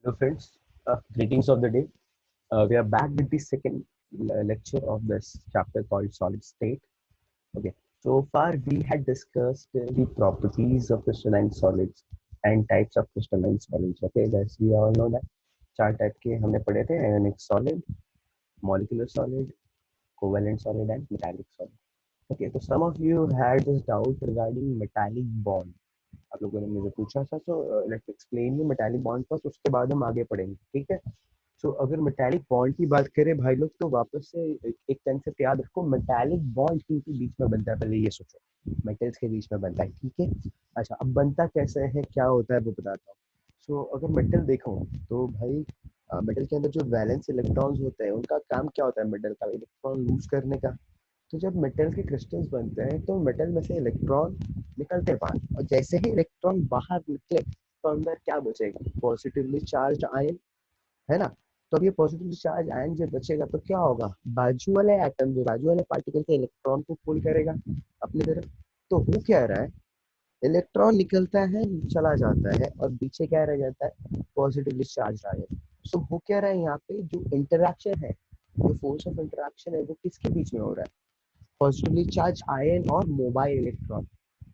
Hello friends, greetings of the day. We are back with the second lecture of this chapter called solid state. Okay, so far we had discussed the properties of crystalline solids and types of crystalline solids. Okay, as we all know that चार type के हमने पढ़े थे ionic solid, molecular solid, covalent solid and metallic solid. Okay, so some of you had this doubt regarding metallic bond. आप लोगों ने मुझे पूछा था, तो let's explain you metallic bond first, उसके बाद हम आगे पढ़ेंगे, ठीक है। सो अगर मेटालिक बॉन्ड की बात करें भाई लोग, तो वापस से एक कंसेप्ट याद रखो, मेटालिक बॉन्ड किनके बीच में बनता है, पहले ये सोचो। मेटल्स के बीच में बनता है, ठीक है। अच्छा, अब बनता कैसे है, क्या होता है, वो बताता हूँ। सो अगर मेटल देखो तो भाई मेटल के अंदर जो वैलेंस इलेक्ट्रॉन्स होते हैं, उनका काम क्या होता है, मेटल का इलेक्ट्रॉन लूज करने का। तो जब मेटल के क्रिस्टल्स बनते हैं तो मेटल में से इलेक्ट्रॉन निकलते हैं बाहर, और जैसे ही इलेक्ट्रॉन बाहर निकले तो अंदर क्या बचेगा, पॉजिटिवली चार्ज आयन, है ना। तो अब ये पॉजिटिवली चार्ज आयन जब बचेगा तो क्या होगा, बाजू वाले एटम, जो बाजू वाले पार्टिकल के इलेक्ट्रॉन को पुल करेगा अपनी तरफ। तो हो क्या रहा है, इलेक्ट्रॉन निकलता है, चला जाता है, और पीछे क्या रह जाता है, पॉजिटिवली चार्ज आयन। तो हो क्या रहा है, यहाँ पे जो इंटरेक्शन है, जो फोर्स ऑफ इंटरेक्शन है, वो किसके बीच में हो रहा है, पॉजिटिवली चार्ज आयन और मोबाइल इलेक्ट्रॉन।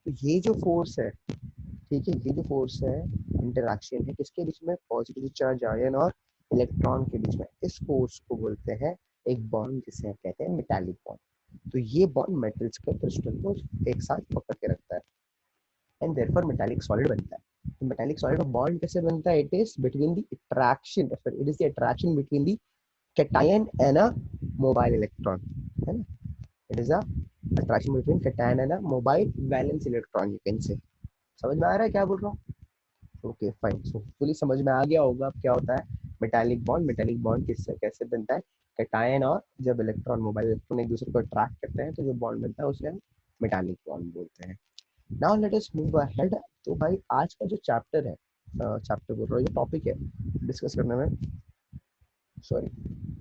तो ये जो फोर्स है, ठीक है, ये जो फोर्स है, इंटरेक्शन है किसके बीच में, पॉजिटिव चार्ज आयन और इलेक्ट्रॉन के बीच में। इस फोर्स को बोलते हैं एक बॉन्ड, जिसे हम कहते हैं मेटालिक बॉन्ड। तो ये बॉन्ड मेटल्स के क्रिस्टल को एक साथ पकड़ के रखता है, एंड देयरफॉर मेटालिक सॉलिड बनता है। तो मेटालिक सॉलिड का बॉन्ड कैसे बनता है, it is between the attraction, it is the attraction between the cation and a mobile electron, है ना। it is a attraction between cation and a mobile valence electron, you can say। समझ में आ रहा है क्या बोल रहा हूँ, ओके फाइन। सो फुली समझ में आ गया होगा अब क्या होता है मेटालिक बॉन्ड। मेटालिक बॉन्ड किससे कैसे बनता है, कैटायन और जब इलेक्ट्रॉन, मोबाइल इलेक्ट्रॉन एक दूसरे को अट्रैक्ट करते हैं तो जो बॉन्ड बनता है उसे हम मेटालिक बॉन्ड बोलते हैं। Now let us move ahead. तो भाई आज का जो चैप्टर है, चैप्टर बोल रहा हूँ, जो टॉपिक है डिस्कस करने में, सॉरी,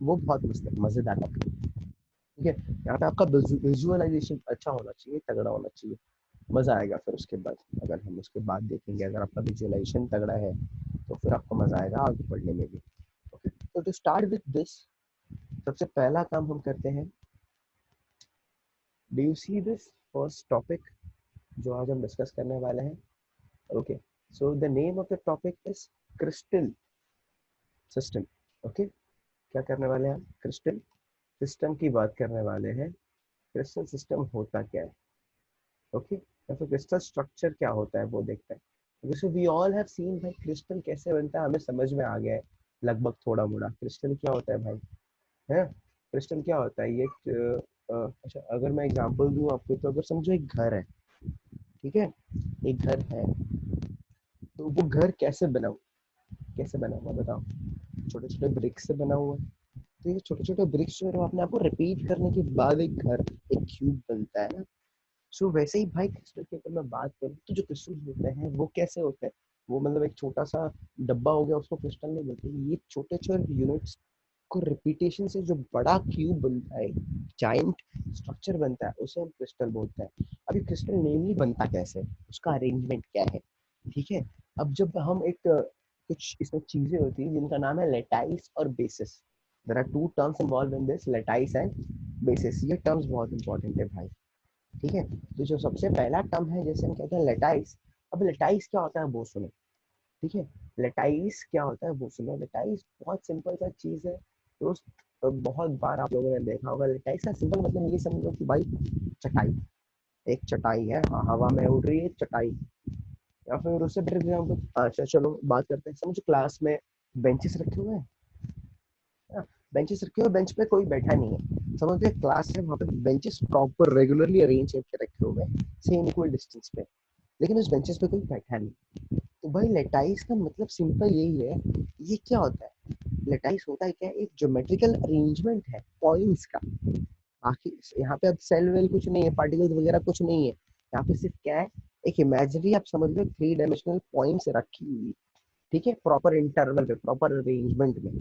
वो बहुत मस्त है, मजेदार टॉपिक, ठीक है। यहाँ पे आपका विजुअलाइजेशन अच्छा होना चाहिए, तगड़ा होना चाहिए, मजा आएगा। फिर उसके बाद अगर हम उसके बाद देखेंगे, अगर आपका विजुअलाइजेशन तगड़ा है तो फिर आपको मजा आएगा आगे पढ़ने में भी। ओके, तो टू स्टार्ट विद दिस, सबसे पहला काम हम करते हैं, do you see this first topic जो आज हम डिस्कस करने वाले हैं। Okay, so the name of the topic is crystal system. Okay, क्या करने वाले हैं हम, क्रिस्टल सिस्टम की बात करने वाले हैं। क्रिस्टल सिस्टम होता क्या है, ओके, या फिर क्रिस्टल स्ट्रक्चर क्या होता है वो देखते हैं। जैसे वी ऑल हैव सीन भाई, क्रिस्टल कैसे बनता है हमें समझ में आ गया है लगभग, थोड़ा मोड़ा। क्रिस्टल क्या होता है भाई, है क्रिस्टल क्या होता है, ये अच्छा अगर मैं एग्जांपल दूं आपको, तो अगर समझो एक घर है, ठीक है, एक घर है, तो वो घर कैसे बना हुआ, कैसे बना हुआ बताओ, छोटे छोटे ब्रिक्स से बना हुआ है। तो ये छोटे छोटे ब्रिक्स जो है वो अपने आप को रिपीट करने के बाद एक घर, एक क्यूब बनता है ना। सो वैसे ही भाई क्रिस्टल की अगर मैं बात करूँ, तो जो क्रिस्टल होते हैं वो कैसे होते हैं, वो मतलब एक छोटा सा डब्बा हो गया, उसको क्रिस्टल नहीं बोलते। ये छोटे छोटे यूनिट्स को रिपीटेशन से जो बड़ा क्यूब बनता है, जाइंट स्ट्रक्चर बनता है, उसे हम क्रिस्टल बोलते हैं। अभी क्रिस्टल नेमली बनता कैसे, उसका अरेंजमेंट क्या है, ठीक है। अब जब हम एक कुछ इसमें चीजें होती हैं जिनका नाम है लेटाइस और basis. There are two terms involve in this, lattice and basis. ये टर्म्स बहुत इंपॉर्टेंट है भाई, ठीक है। तो जो सबसे पहला टर्म है, जैसे हम कहते हैं लेटाइस। अब लेटाइस क्या होता है वो सुनो, ठीक है। लेटाइस क्या होता है वो सुनो। लेटाइस बहुत सिंपल सा चीज है दोस्त, बहुत बार आप लोगों ने देखा होगा। लेटाइस का सिंपल मतलब ये समझो कि भाई चटाई, एक चटाई है, हाँ, हवा में उड़ रही है चटाई। या फिर उससे बेटर एग्जाम्पल, अच्छा चलो बात करते हैं, समझो क्लास में बेंचेस रखे हुए हैं, बेंचेस रखे हुए, बेंच पे कोई बैठा नहीं है, समझते हैं क्लास है, वहाँ पे बेंचेस प्रॉपर रेगुलरली अरेंज करके रखे हुए हैं सेम इक्वल डिस्टेंस पे, लेकिन उस बेंचेस पे कोई बैठा नहीं। तो भाई लेटाइस का मतलब सिंपल यही है। ये क्या होता है, लेटाइस होता है क्या, एक ज्योमेट्रिकल अरेंजमेंट है पॉइंट्स का। बाकी यहाँ पे अब सेल वेल कुछ नहीं है, पार्टिकल्स वगैरह कुछ नहीं है, यहाँ पे सिर्फ क्या है, एक इमेजिनरी, आप समझ लो, थ्री डायमेंशनल पॉइंट्स रखी हुई, ठीक है, प्रॉपर इंटरवल पे, प्रॉपर अरेंजमेंट में।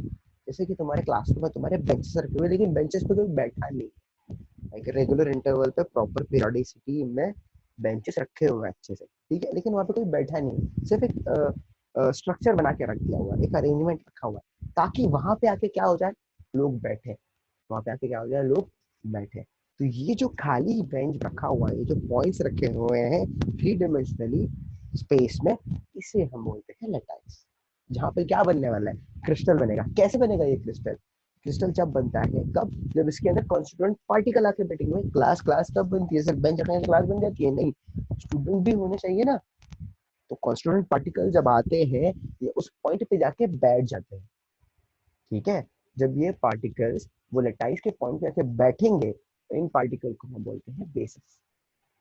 जैसे कि तुम्हारे क्लासरूम में तुम्हारे बेंचेस रखे हुए, लेकिन बेंचेस पे कोई बैठा नहीं, एक रेगुलर इंटरवल पे प्रॉपर पीरियोडिसिटी में बेंचेस रखे हुए हैं अच्छे से, ठीक है, लेकिन वहाँ पे कोई बैठा नहीं, सिर्फ एक स्ट्रक्चर बना के रख दिया हुआ है, एक अरेंजमेंट रखा हुआ है, ताकि वहां पे आके क्या हो जाए, लोग बैठे, वहां पे आके क्या हो जाए, लोग बैठे। तो ये जो खाली बेंच रखा हुआ है, ये जो पॉइंट्स रखे हुए हैं थ्री डिमेंशनली स्पेस में, इसे हम बोलते हैं लेटाइस। जहाँ पे क्या बनने वाला है, क्रिस्टल बनेगा। कैसे बनेगा ये क्रिस्टल? क्रिस्टल जब बनता है, कब? जब इसके अंदर कॉन्स्टिट्यूएंट पार्टिकल आके बैठेंगे। क्लास क्लास कब बनती है? सिर्फ बेंच रखने से क्लास बन जाती है? नहीं, स्टूडेंट भी होने चाहिए ना। तो कॉन्स्टिट्यूएंट पार्टिकल जब आते हैं, ये उस पॉइंट पे जाके बैठ जाते हैं, ठीक है। जब ये पार्टिकल्स वो लेटाइस के पॉइंट पे आके बैठेंगे, तो इन पार्टिकल को हम बोलते हैं बेसिस।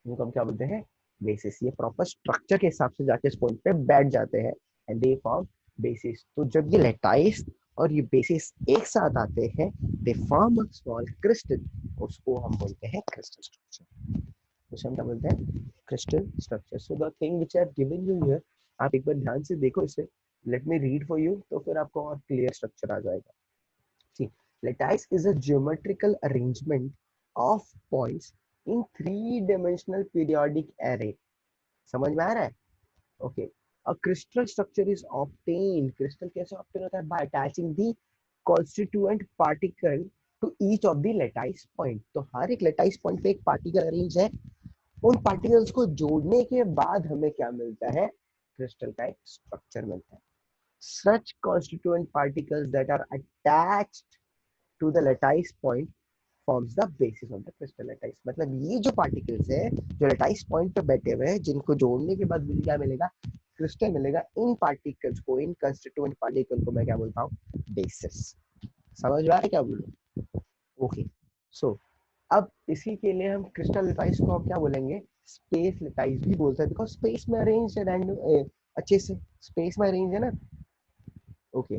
इनको हम क्या बोलते हैं? बेसिस। ये प्रॉपर स्ट्रक्चर के हिसाब से जाके इस पॉइंट पे बैठ जाते हैं, एंड दे फॉर्म बेसिस। तो जब ये लेटाइस और ये बेसिस एक साथ आते हैं, they form a small crystal. उसको हम बोलते हैं क्रिस्टल स्ट्रक्चर। उसे हम क्या बोलते हैं? Crystal structure. So the thing which I have given you here, आप एक बार ध्यान से देखो इसे, let me read for you, तो फिर आपको और क्लियर स्ट्रक्चर आ जाएगा। See, lattice is a geometrical arrangement of points in three-dimensional periodic array. समझ में आ रहा है? Okay. A crystal structure is obtained. Crystal कैसे obtain होता है? By attaching the constituent particle to each of the lattice point. तो हर एक lattice point पे एक particle arrange है। उन particles को जोड़ने के बाद हमें क्या मिलता है? crystal का एक structure मिलता है। Such constituent particles that are attached to the lattice point forms the basis of the crystal lattice। मतलब ये जो पार्टिकल्स है जो लेटाइस पॉइंट पे बैठे हुए हैं, जिनको जोड़ने के बाद मुझे क्या मिलेगा? क्रिस्टल मिलेगा। इन पार्टिकल्स को, इन कंस्टिट्यूएंट पार्टिकल को मैं क्या बोलता हूँ? बेसिस। समझ में आ रहा है क्या बोलूं? ओके। सो अब इसी के लिए हम क्रिस्टल लेटाइस को हम क्या बोलेंगे? स्पेस लेटाइस भी बोलते हैं, बिकॉज स्पेस में अरेंज है, रैंडम अच्छे से स्पेस में अरेंज है ना। ओके।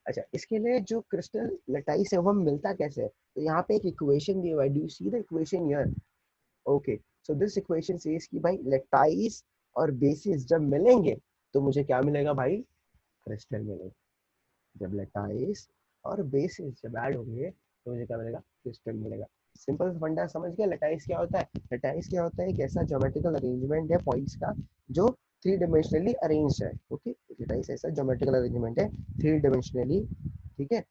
अच्छा, इसके लिए जो क्रिस्टल लेटाइस है वो हमें मिलता कैसे है? तो यहाँ पे एक इक्वेशन दी हुआ है। Do you see the equation here? Okay. So this equation says कि भाई लेटाइस और बेसिस जब मिलेंगे तो मुझे क्या मिलेगा भाई? क्रिस्टल मिलेगा। जब लेटाइस और बेसिस जब ऐड होंगे तो मुझे क्या मिलेगा? क्रिस्टल मिलेगा। सिंपल फंडा समझ गया? लेटाइस क्या होता है? लेटाइस क्या होता है? एक ऐसा ज्योमेट्रिकल अरेंजमेंट है पॉइंट्स का जो थ्री डिमेंशनली अरेंज है। ओके। लेटाइस ऐसा ज्योमेट्रिकल अरेंजमेंट है थ्री डिमेंशनली, ठीक है।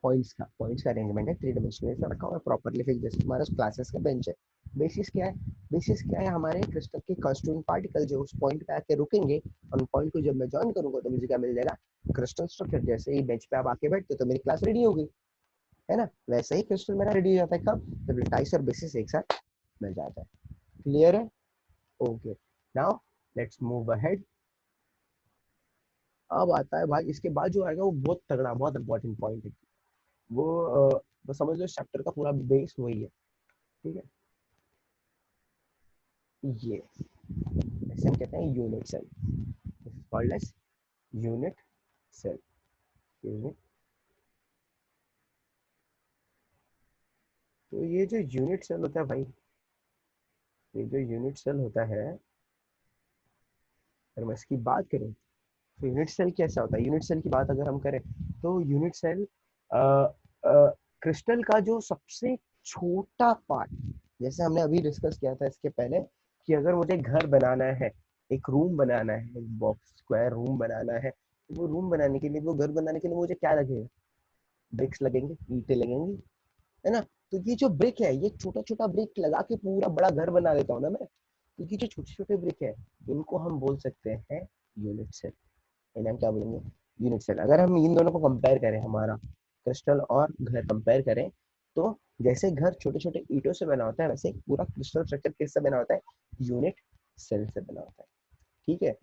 पॉइंट्स का अरेंजमेंट है थ्री डिमेंशनल, ऐसा रखा हुआ है प्रॉपर्ली फिक्स, जैसे हमारे क्लासेस का बेंच है। बेसिस क्या है? बेसिस क्या है? हमारे क्रिस्टल के कॉन्स्टिट्यूएंट पार्टिकल जो उस पॉइंट पे आके रुकेंगे, और उन पॉइंट को जब मैं ज्वाइन करूंगा तो मुझे क्या मिल जाएगा? Crystal structure. जैसे ही बेंच पे आप आके बैठते तो मेरी क्लास रेडी हो गई, है ना? वैसे ही क्रिस्टल मेरा रेडी हो जाता है। कब? जब लेटाइस और बेसिस एक साथ मिल जाता है। क्लियर है? Okay. Now let's move ahead. अब आता है भाई, इसके बाद जो आएगा वो बहुत तगड़ा, बहुत इंपॉर्टेंट पॉइंट है। वो बस समझ लो चैप्टर का पूरा बेस वही है, ठीक है। ये इसे हम कहते हैं unit cell, called as unit cell. Unit, तो ये जो यूनिट सेल होता है भाई, ये जो यूनिट सेल होता है, अगर मैं इसकी बात करूं तो यूनिट सेल कैसा होता है? यूनिट सेल की बात अगर हम करें तो यूनिट सेल क्रिस्टल का जो सबसे छोटा पार्ट, जैसे हमने अभी डिस्कस किया था इसके पहले, कि अगर मुझे घर बनाना है, एक रूम बनाना है, एक बॉक्स स्क्वायर रूम बनाना है, तो वो रूम बनाने के लिए, वो घर बनाने के लिए मुझे क्या लगेगा? ब्रिक्स लगेंगे, ईंटें लगेंगी, है ना? तो ये जो ब्रिक है, ये छोटा छोटा ब्रिक लगा के पूरा बड़ा घर बना देता हूँ ना मैं। तो ये जो छोटे छोटे ब्रिक है, इनको हम बोल सकते हैं यूनिट सेल। इन्हें हम क्या बोलेंगे? Unit cell. अगर हम इन दोनों को कंपेयर करें, हमारा क्रिस्टल और घर कंपेयर करें, तो जैसे घर छोटे छोटे ईंटों से बना होता है, वैसे पूरा क्रिस्टल स्ट्रक्चर किससे बना होता है? यूनिट सेल से बना होता है, ठीक है।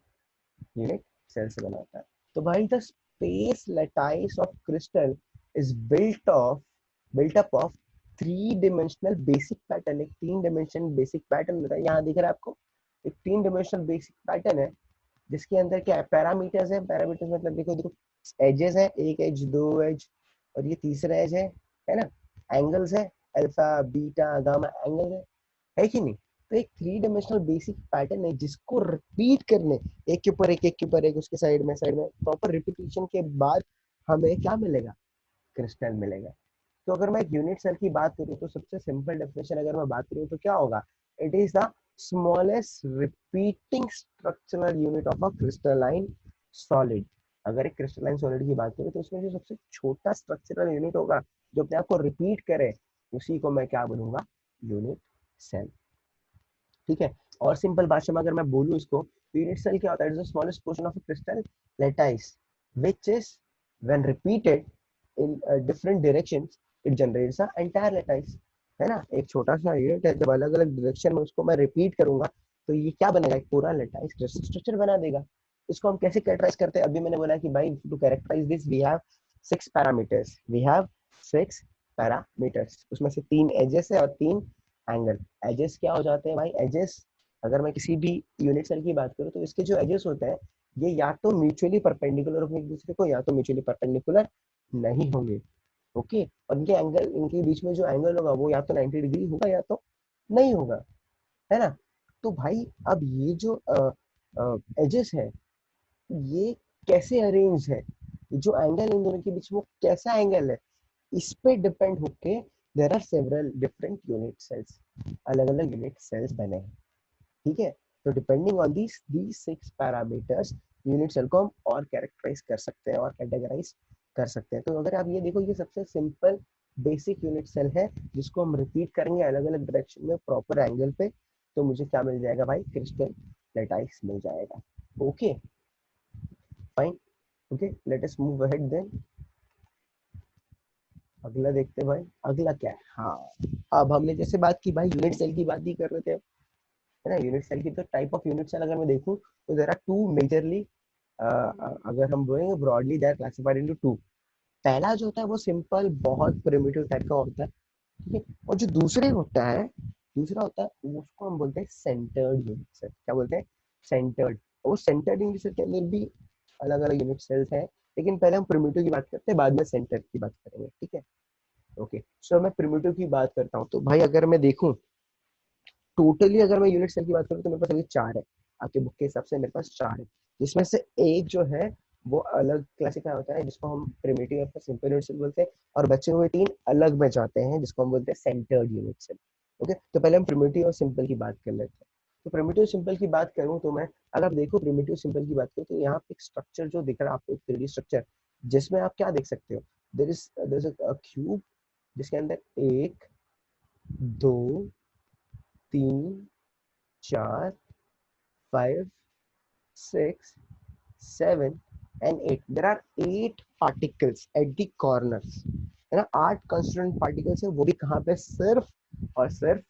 यूनिट सेल से बना होता है। तो भाई the space lattice of crystal is built up of three dimensional basic pattern. एक तीन डिमेंशन बेसिक पैटर्न होता है, यहाँ दिख रहा है आपको, एक तीन डिमेंशनल बेसिक पैटर्न है, जिसके अंदर क्या है? पैरामीटर्स है। पैरामीटर्स मतलब देखो देखो, एजेस है, एक एज, दो एज, और ये तीसरा एज है ना? एंगल्स है, अल्फा बीटा गामा एंगल है कि नहीं? तो एक थ्री डायमेंशनल बेसिक पैटर्न है, जिसको रिपीट करने, एक के ऊपर एक के ऊपर एक, उसके साइड में प्रॉपर रिपीटेशन के बाद हमें क्या मिलेगा? क्रिस्टल मिलेगा। तो अगर मैं यूनिट सेल की बात करूँ तो सबसे सिंपल डेफिनेशन अगर मैं बात करूँ तो क्या होगा? It is the smallest repeating structural unit of a crystalline solid. अगर एक क्रिस्टलाइन सॉलिड की बात करें तो उसमें जो सबसे छोटा स्ट्रक्चरल यूनिट होगा जो अपने आप को रिपीट करे, उसी को मैं क्या बोलूंगा, यूनिट सेल। ठीक है। और सिंपल भाषा में अगर मैं बोलूं इसको, यूनिट सेल क्या होता है, it is the smallest portion of a crystal lattice which is when repeated in different directions it generates a entire lattice. है ना, एक छोटा सा यूनिट है, जब अलग अलग डायरेक्शन में उसको मैं रिपीट करूंगा तो ये क्या बनेगा, एक पूरा लैटिस क्रिस्टल स्ट्रक्चर बना देगा। इसको हम कैसे कैरेक्टराइज करते हैं, अभी मैंने बोला कि भाई to characterize this we have six parameters, we have six parameters, उसमें से तीन एजेस है और तीन एंगल। एजेस क्या हो जाते हैं भाई, एजेस अगर मैं किसी भी यूनिट सेल की बात करूं तो इसके जो एजेस होते हैं ये या तो म्यूचुअली परपेंडिकुलर होंगे एक दूसरे को, या तो म्यूचुअली परपेंडिकुलर नहीं होंगे। ओके, और इनके एंगल, इनके बीच में जो एंगल होगा वो या तो 90 डिग्री होगा या तो नहीं होगा। है ना। तो भाई अब ये जो एजेस है ये कैसे अरेंज है, ये जो एंगल इन दोनों के बीच में कैसा एंगल है, इस पे डिपेंड होके there are several different unit cells, अलग अलग यूनिट सेल्स बने हैं। ठीक है। तो depending on these six parameters unit cell को हम और कैरेक्टराइज कर सकते हैं और कैटेगराइज कर सकते हैं। तो अगर आप ये देखो, ये सबसे सिंपल बेसिक यूनिट सेल है जिसको हम रिपीट करेंगे अलग अलग डायरेक्शन में प्रॉपर एंगल पे, तो मुझे क्या मिल जाएगा भाई, क्रिस्टल लैटिस मिल जाएगा। Okay fine. Okay let us move ahead then, अगला देखते हैं भाई, अगला क्या है। हाँ, अब हमने जैसे बात की भाई यूनिट सेल की बात ही कर रहे थे, है ना। यूनिट सेल की तो टाइप ऑफ यूनिट सेल अगर मैं देखूं तो देयर आर टू मेजरली, अगर हम बोलेंगे broadly they are classified into two. पहला जो होता है वो सिंपल बहुत प्रिमिटिव टाइप का होता है। ठीक है। और जो दूसरे होता है, दूसरा होता है उसको हम बोलते हैं सेंटर्ड यूनिट सेल। क्या बोलते हैं, सेंटर्ड। और सेंटर्ड यूनिट सेल के अंदर भी अलग अलग यूनिट सेल्स हैं, लेकिन पहले हम प्रिमिटिव की बात करते हैं, बाद में सेंटर की बात करेंगे। ठीक है। ओके सो मैं प्रिमिटिव की बात करता हूँ तो भाई अगर मैं देखूं टोटली, अगर मैं यूनिट सेल की बात करूँ तो मेरे पास अभी चार है, आपके बुक के हिसाब से मेरे पास चार है, जिसमें से एक जो है वो अलग क्लासिफाई होता है जिसको हम प्रिमिटिव या सिंपल यूनिट सेल बोलते हैं, और बचे हुए तीन अलग में जाते हैं जिसको हम बोलते हैं सेंटर्ड यूनिट सेल। ओके, तो पहले हम प्रिमिटिव और सिंपल की बात कर लेते हैं। तो प्रिमिटिव सिंपल की बात करूं तो मैं, अगर आप देखो प्रिमिटिव सिंपल की बात करूं तो यहाँ पे एक स्ट्रक्चर जो दिख रहा है आपको, एक 3D स्ट्रक्चर, जिसमें आप क्या देख सकते हो, देयर इज अ क्यूब जिसके अंदर एक, दो, तीन, चार, 5, 6, 7 and 8. There are 8 particles at the corners. है ना, 8 कंस्टिट्यूएंट पार्टिकल्स है, वो भी कहाँ पे, सिर्फ और सिर्फ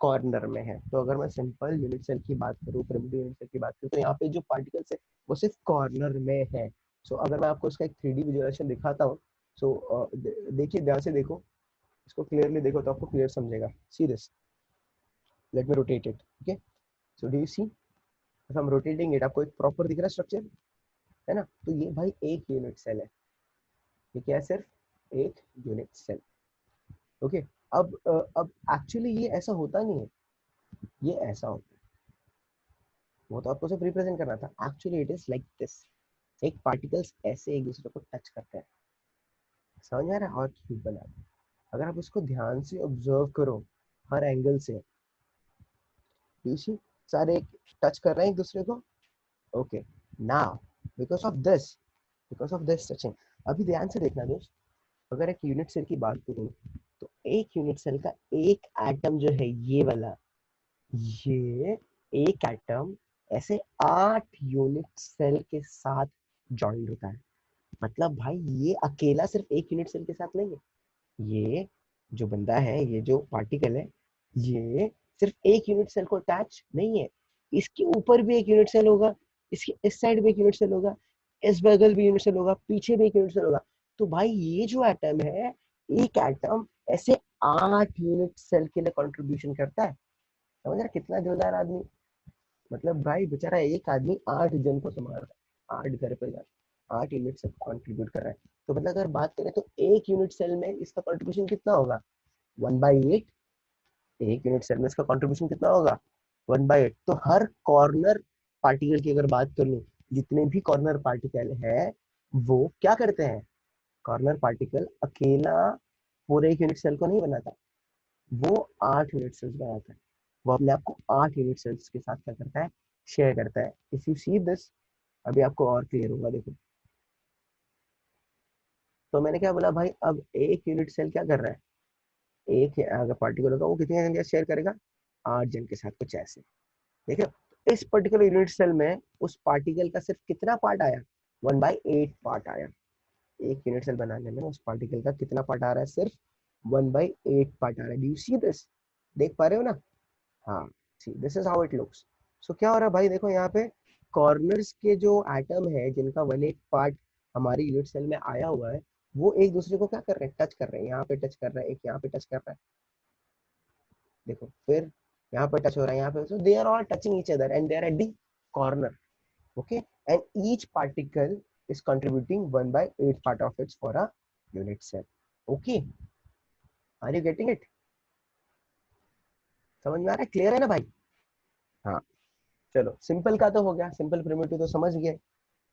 कॉर्नर में है। तो अगर मैं सिंपल यूनिट सेल की बात करूँ, प्रिमिटिव यूनिट सेल की बात करूँ, तो यहाँ पे जो पार्टिकल्स है वो सिर्फ कॉर्नर में है। सो अगर मैं आपको इसका एक 3D विजुअलाइजेशन दिखाता हूँ, सो देखिए ध्यान से देखो, इसको क्लियरली देखो तो आपको क्लियर समझेगा। See this, let me rotate it. Okay, so do you see, if I'm rotating it आपको एक प्रॉपर दिख रहा है स्ट्रक्चर, है ना। तो ये भाई एक यूनिट सेल है, ये क्या है, सिर्फ एक यूनिट सेल। ओके, अब एक्चुअली ये ऐसा होता नहीं है, ये ऐसा होता है, वो तो आपको सिर्फ रिप्रेजेंट करना था। Actually it is like this, एक पार्टिकल्स ऐसे एक दूसरे को टच करते हैं, समझ में आ रहा है, और क्यूब बनाते हैं। अगर आप इसको ध्यान से ऑब्जर्व करो हर एंगल से, यू सी सारे टच कर रहे हैं एक दूसरे को। Okay, now because of this, because of this touching, अभी ध्यान से देखना दोस्त, अगर एक यूनिट सेल की बात करूं तो एक यूनिट सेल का एक एटम जो है ये वाला, ये एक एटम ऐसे 8 यूनिट सेल के साथ जॉइंट होता है। मतलब भाई ये अकेला सिर्फ एक यूनिट सेल के साथ नहीं है, ये जो बंदा है, ये जो पार्टिकल है, ये सिर्फ एक यूनिट सेल को अटैच नहीं है, इसके ऊपर भी एक यूनिट सेल होगा, इसके इस साइड भी एक यूनिट सेल होगा, इस बगल भी यूनिट सेल होगा, पीछे भी एक यूनिट सेल होगा। तो भाई ये जो एटम है, एक एटम ऐसे 8 यूनिट सेल के लिए कंट्रीब्यूशन करता है। समझ रहा कितना दिलदार आदमी, मतलब भाई बेचारा एक आदमी 8 जन को संभाल रहा है, 8 घर पे जाकर 8 यूनिट सेल कंट्रीब्यूट कर रहा है। तो मतलब अगर बात करें तो एक यूनिट सेल में इसका कंट्रीब्यूशन कितना होगा, 1/8। एक यूनिट सेल में इसका कंट्रीब्यूशन कितना होगा, 1/8। तो हर कॉर्नर पार्टिकल की अगर बात कर लूं, जितने भी कॉर्नर पार्टिकल है वो क्या करते हैं, कॉर्नर पार्टिकल अकेला पूरे एक यूनिट सेल को नहीं बनाता, वो 8 यूनिट सेल्स बनाता है, वो अपने आप को 8 यूनिट सेल्स के साथ क्या करता है, शेयर करता है। इफ यू सी दिस, अभी आपको और क्लियर होगा। देखो तो मैंने क्या बोला भाई, अब एक यूनिट सेल क्या कर रहा है, एक अगर पार्टिकल होगा वो कितने एनर्जी शेयर करेगा, 8 जन के साथ, कुछ ऐसे। ठीक है, इस पर्टिकुलर यूनिट सेल में उस पार्टिकल का सिर्फ कितना पार्ट आया, 1/8 पार्ट आया। एक यूनिट सेल बनाने में उस पार्टिकल का कितना पार्ट आ रहा है, सिर्फ 1/8 पार्ट आ रहा है। डू यू सी दिस, देख पा रहे हो ना? हाँ, see this is how it looks. So क्या हो रहा है भाई, देखो यहाँ पे कॉर्नर्स के जो एटम है जिनका 1/8 पार्ट हमारी यूनिट सेल में आया हुआ है, वो एक दूसरे को क्या कर रहे हैं, टच कर रहे हैं। यहाँ पे टच कर रहा है, एक यहाँ पे टच कर रहा है, देखो, फिर यहाँ पे टच हो रहा है, यहाँ पे, so they are all touching each other and they are at the corner. Okay, and each particle is contributing 1/8 part of it for a unit cell. Okay, are you getting it? समझ में आ रहा है, clear है ना भाई? हाँ, चलो simple का तो हो गया, सिंपल प्रिमिटिव तो समझ गए।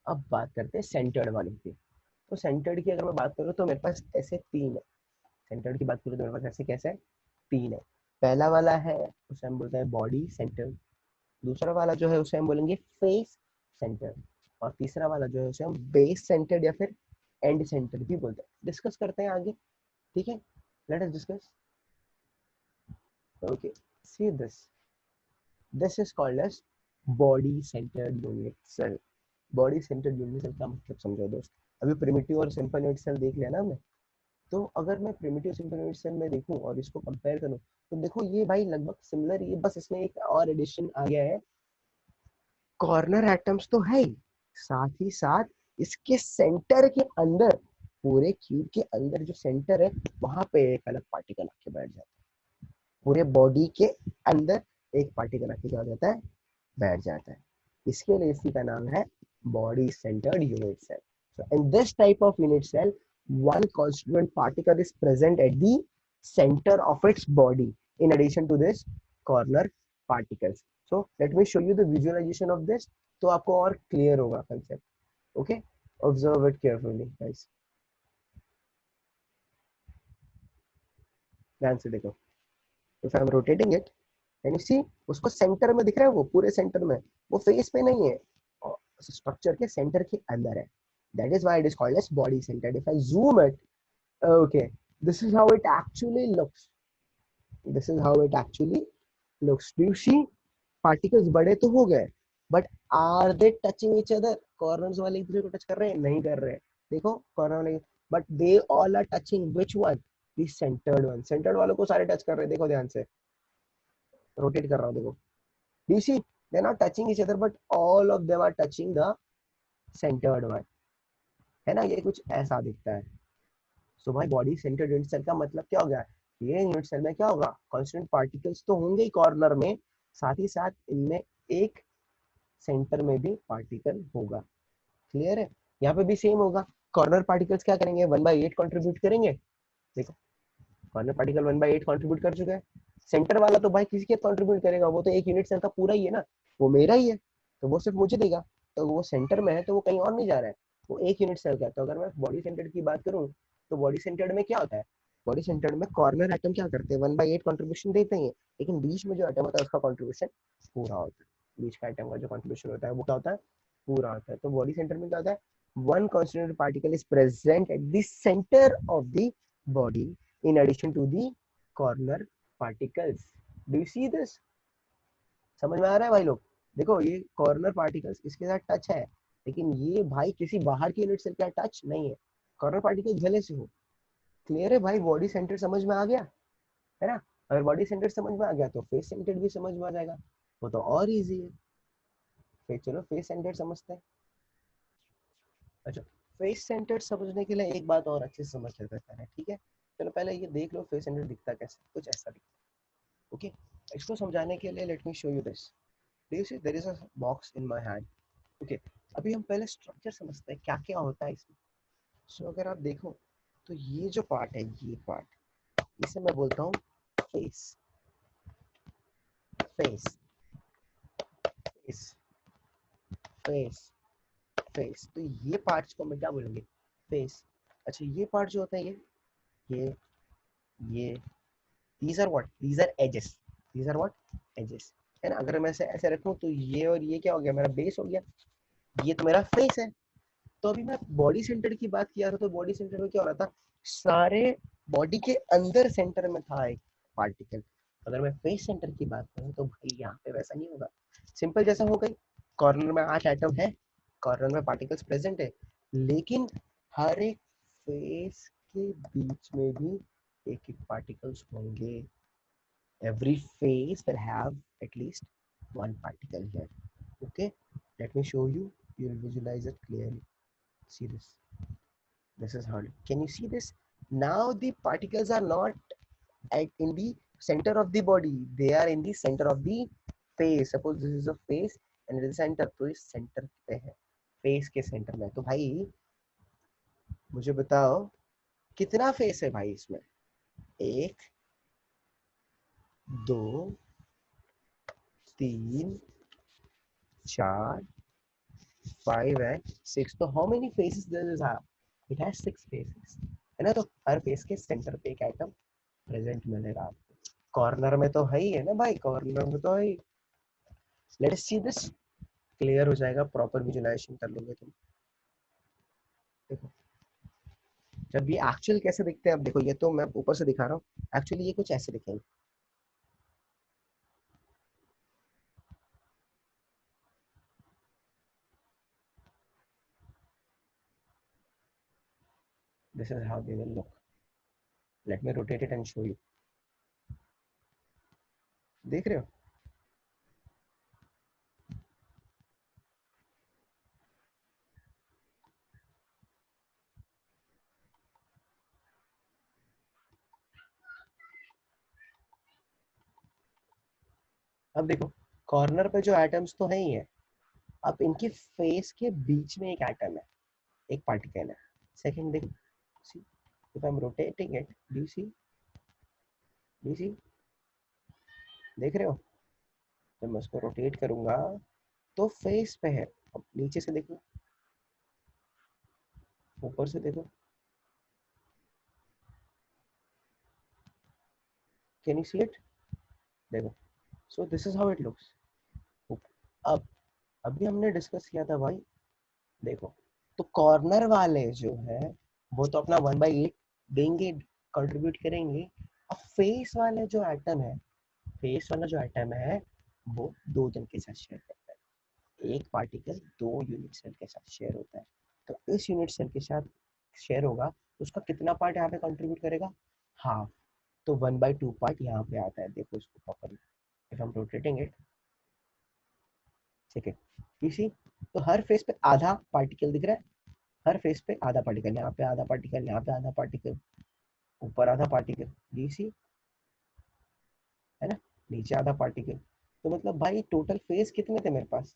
अब बात करते हैं सेंटर्ड वाले की। तो सेंटर्ड की अगर मैं बात करूँ तो मेरे पास ऐसे तीन है। सेंटर्ड की बात करूँ तो मेरे पास ऐसे कैसे तीन है। पहला वाला है उसे हम बोलते हैं बॉडी सेंटर, दूसरा वाला जो है उसे हम बोलेंगे फेस सेंटर, और तीसरा वाला जो है उसे हम बेस सेंटर्ड या फिर एंड सेंटर भी बोलते हैं। डिस्कस करते हैं आगे, ठीक है, let us discuss. Okay, see this is called as body centred unit cell. Body centred unit cell का मतलब समझो दोस्त। अभी प्रिमिटिव और सिंपल यूनिट सेल देख लिया ना हमने, तो अगर मैं प्रिमिटिव सिंपल यूनिट सेल में देखूं और इसको कंपेयर करूं, तो देखो ये भाई लगभग सिमिलर ही है, बस इसमें एक और एडिशन आ गया है, कॉर्नर एटम्स तो है ही, साथ ही साथ इसके सेंटर के अंदर, पूरे क्यूब के अंदर जो सेंटर है वहां पे एक अलग पार्टिकल आके बैठ जाता है। पूरे बॉडी के अंदर एक पार्टिकल आके क्या हो जाता है, बैठ जाता है। इसके लिए इसी का नाम है body centred unit cell. So in this type of unit cell, one constituent particle is present at the center of its body. In addition to this, corner particles. So let me show you the visualization of this. तो आपको और clear होगा concept. Okay, observe it carefully guys, ध्यान से देखो। If I am rotating it, can you see, उसको centre में दिख रहा है, वो पूरे सेंटर में, वो फेस पे नहीं है, स्ट्रक्चर के सेंटर के अंदर है। That is why it is called as body centred. If I zoom it, okay, this is how it actually looks. This is how it actually looks. Do you see, particles बड़े तो हो गए, but are they touching each other? corners वाले एक दूसरे को touch कर रहे हैं, नहीं कर रहे हैं। देखो कॉर्नर वाले, but they all are touching which one, the centered one। centered वालों को सारे टच कर रहे हैं, देखो ध्यान से, रोटेट कर रहा हूँ, देखो। Do you see, they are not touching each other, but all of them are touching the centered one। है ना, ये कुछ ऐसा दिखता है। सो भाई बॉडी सेंटर्ड यूनिट सेल का मतलब क्या हो गया, ये यूनिट सेल में क्या होगा, कांस्टेंट पार्टिकल्स तो होंगे ही कॉर्नर में, साथ ही साथ इनमें एक सेंटर में भी पार्टिकल होगा। क्लियर है? यहाँ पे भी सेम होगा, कॉर्नर पार्टिकल्स क्या करेंगे, 1/8 कंट्रीब्यूट करेंगे। देखो कॉर्नर पार्टिकल 1/8 कंट्रीब्यूट कर चुका है। सेंटर वाला तो भाई किसी के कंट्रीब्यूट करेगा, वो तो एक यूनिट सेल का पूरा ही है ना, वो मेरा ही है, तो वो सिर्फ मुझे देगा। तो वो सेंटर में है तो वो कहीं और नहीं जा रहा है, वो एक यूनिट सेल का है। तो अगर मैं बॉडी सेंटर्ड की बात करूँ, तो बॉडी सेंटर्ड में क्या होता है, बॉडी सेंटर्ड में कॉर्नर एटम क्या करते हैं, 1/8 कंट्रीब्यूशन देते हैं, लेकिन बीच में जो एटम होता है उसका कंट्रीब्यूशन पूरा होता है। बीच का एटम का जो कंट्रीब्यूशन होता है वो क्या होता है, पूरा होता है। तो बॉडी सेंटर में क्या होता है, one constituent particle is present at the centre of the body in addition to the corner particles। Do you see this? समझ में आ रहा है भाई लोग? देखो ये कॉर्नर पार्टिकल्स इसके साथ टच है, लेकिन ये भाई किसी बाहर की यूनिट सेल का टच नहीं है, कॉर्नर पार्टिकल भले से हो। क्लियर है भाई, बॉडी सेंटर समझ में आ गया है ना? अगर बॉडी सेंटर समझ में आ गया तो फेस सेंटर भी समझ में आ जाएगा, वो तो और इजी है। फिर चलो फेस सेंटर समझते हैं। अच्छा, फेस सेंटर समझने के लिए एक बात और अच्छे से समझ लेते हैं, ठीक है? चलो पहले ये देख लो फेस सेंटर दिखता कैसे, कुछ ऐसा दिखता है। ओके, इसको समझाने के लिए let me show you this. Do you see there is a box in my hand. Okay, अभी हम पहले स्ट्रक्चर समझते हैं क्या क्या होता है इसमें। सो अगर आप देखो तो ये जो पार्ट है, ये पार्ट, इसे मैं बोलता हूँ face. Face face face face, तो ये पार्ट्स को मैं क्या बोलूँगी, फेस। अच्छा ये पार्ट जो होता है, ये ये these are what, these are edges, these are what, edges, है ना? अगर मैं ऐसे ऐसे रखूं तो ये और ये क्या हो गया, मेरा बेस हो गया। ये तो मेरा फेस है। तो अभी मैं बॉडी सेंटर की बात किया था, तो बॉडी सेंटर में क्या हो रहा था, सारे बॉडी के अंदर सेंटर में था एक पार्टिकल। अगर मैं फेस सेंटर की बात करूं तो भाई यहाँ पे वैसा नहीं होगा। सिंपल जैसा हो गई, कॉर्नर में 8 एटम है, कॉर्नर में पार्टिकल्स प्रेजेंट है, लेकिन हर एक फेस के बीच में भी एक एक पार्टिकल्स होंगे। Every face will have at least one particle here. Okay, let me show you. You will visualize it clearly. See this. This is how. Can you see this? Now the particles are not in the center of the body. They are in the center of the face. Suppose this is a face and it is center. तो इस center पे है, face के center में। तो भाई मुझे बताओ कितना face है भाई इसमें? 1 2 3 4 5 and 6. तो how many faces does this have? It has 6 faces, है ना? तो हर फेस के सेंटर पे एक एटम प्रेजेंट मिलेगा आपको। कॉर्नर में तो है ही है ना भाई, कॉर्नर में तो है ही। Let us see this. Clear हो जाएगा, प्रॉपर विजुअलाइजेशन कर लोगे तुम। देखो जब ये एक्चुअल कैसे दिखते हैं, अब देखो ये तो मैं ऊपर से दिखा रहा हूँ, एक्चुअली ये कुछ ऐसे दिखेंगे। This is how they will look. Late me rotate it and show you. देख रहे हो? अब देखो कॉर्नर पे जो एटम्स तो है ही है, अब इनके फेस के बीच में एक एटम है, एक पार्टिकल है। सेकंड देखो, see, if I'm rotating it, do you see, देख रहे हो? जब मैं उसको रोटेट करूंगा तो फेस पे है। अब नीचे से देखो, ऊपर से देखो, कैन यू सी इट? देखो, so this is how it looks. अब अभी हमने डिस्कस किया था भाई, देखो तो कॉर्नर वाले जो है वो तो अपना 1/8 देंगे, कंट्रीब्यूट करेंगे। अब फेस वाले जो एटम है, फेस वाला जो एटम है वो 2 जन के साथ शेयर करता है। एक पार्टिकल 2 यूनिट सेल के साथ शेयर होता है। तो इस यूनिट सेल के साथ शेयर होगा तो उसका कितना पार्ट यहाँ पे कंट्रीब्यूट करेगा? हाफ। तो 1/2 पार्ट यहाँ पे आता है। देखो इसको properly, if I am rotating it, ठीक है, इसी। तो हर फेस पे आधा पार्टिकल दिख रहा है, हर फेस पे आधा पार्टिकल, यहाँ पे आधा पार्टिकल, यहाँ पे आधा पार्टिकल, ऊपर आधा पार्टिकल, डीसी, है ना, नीचे आधा पार्टिकल। तो मतलब भाई टोटल फेस कितने थे मेरे पास?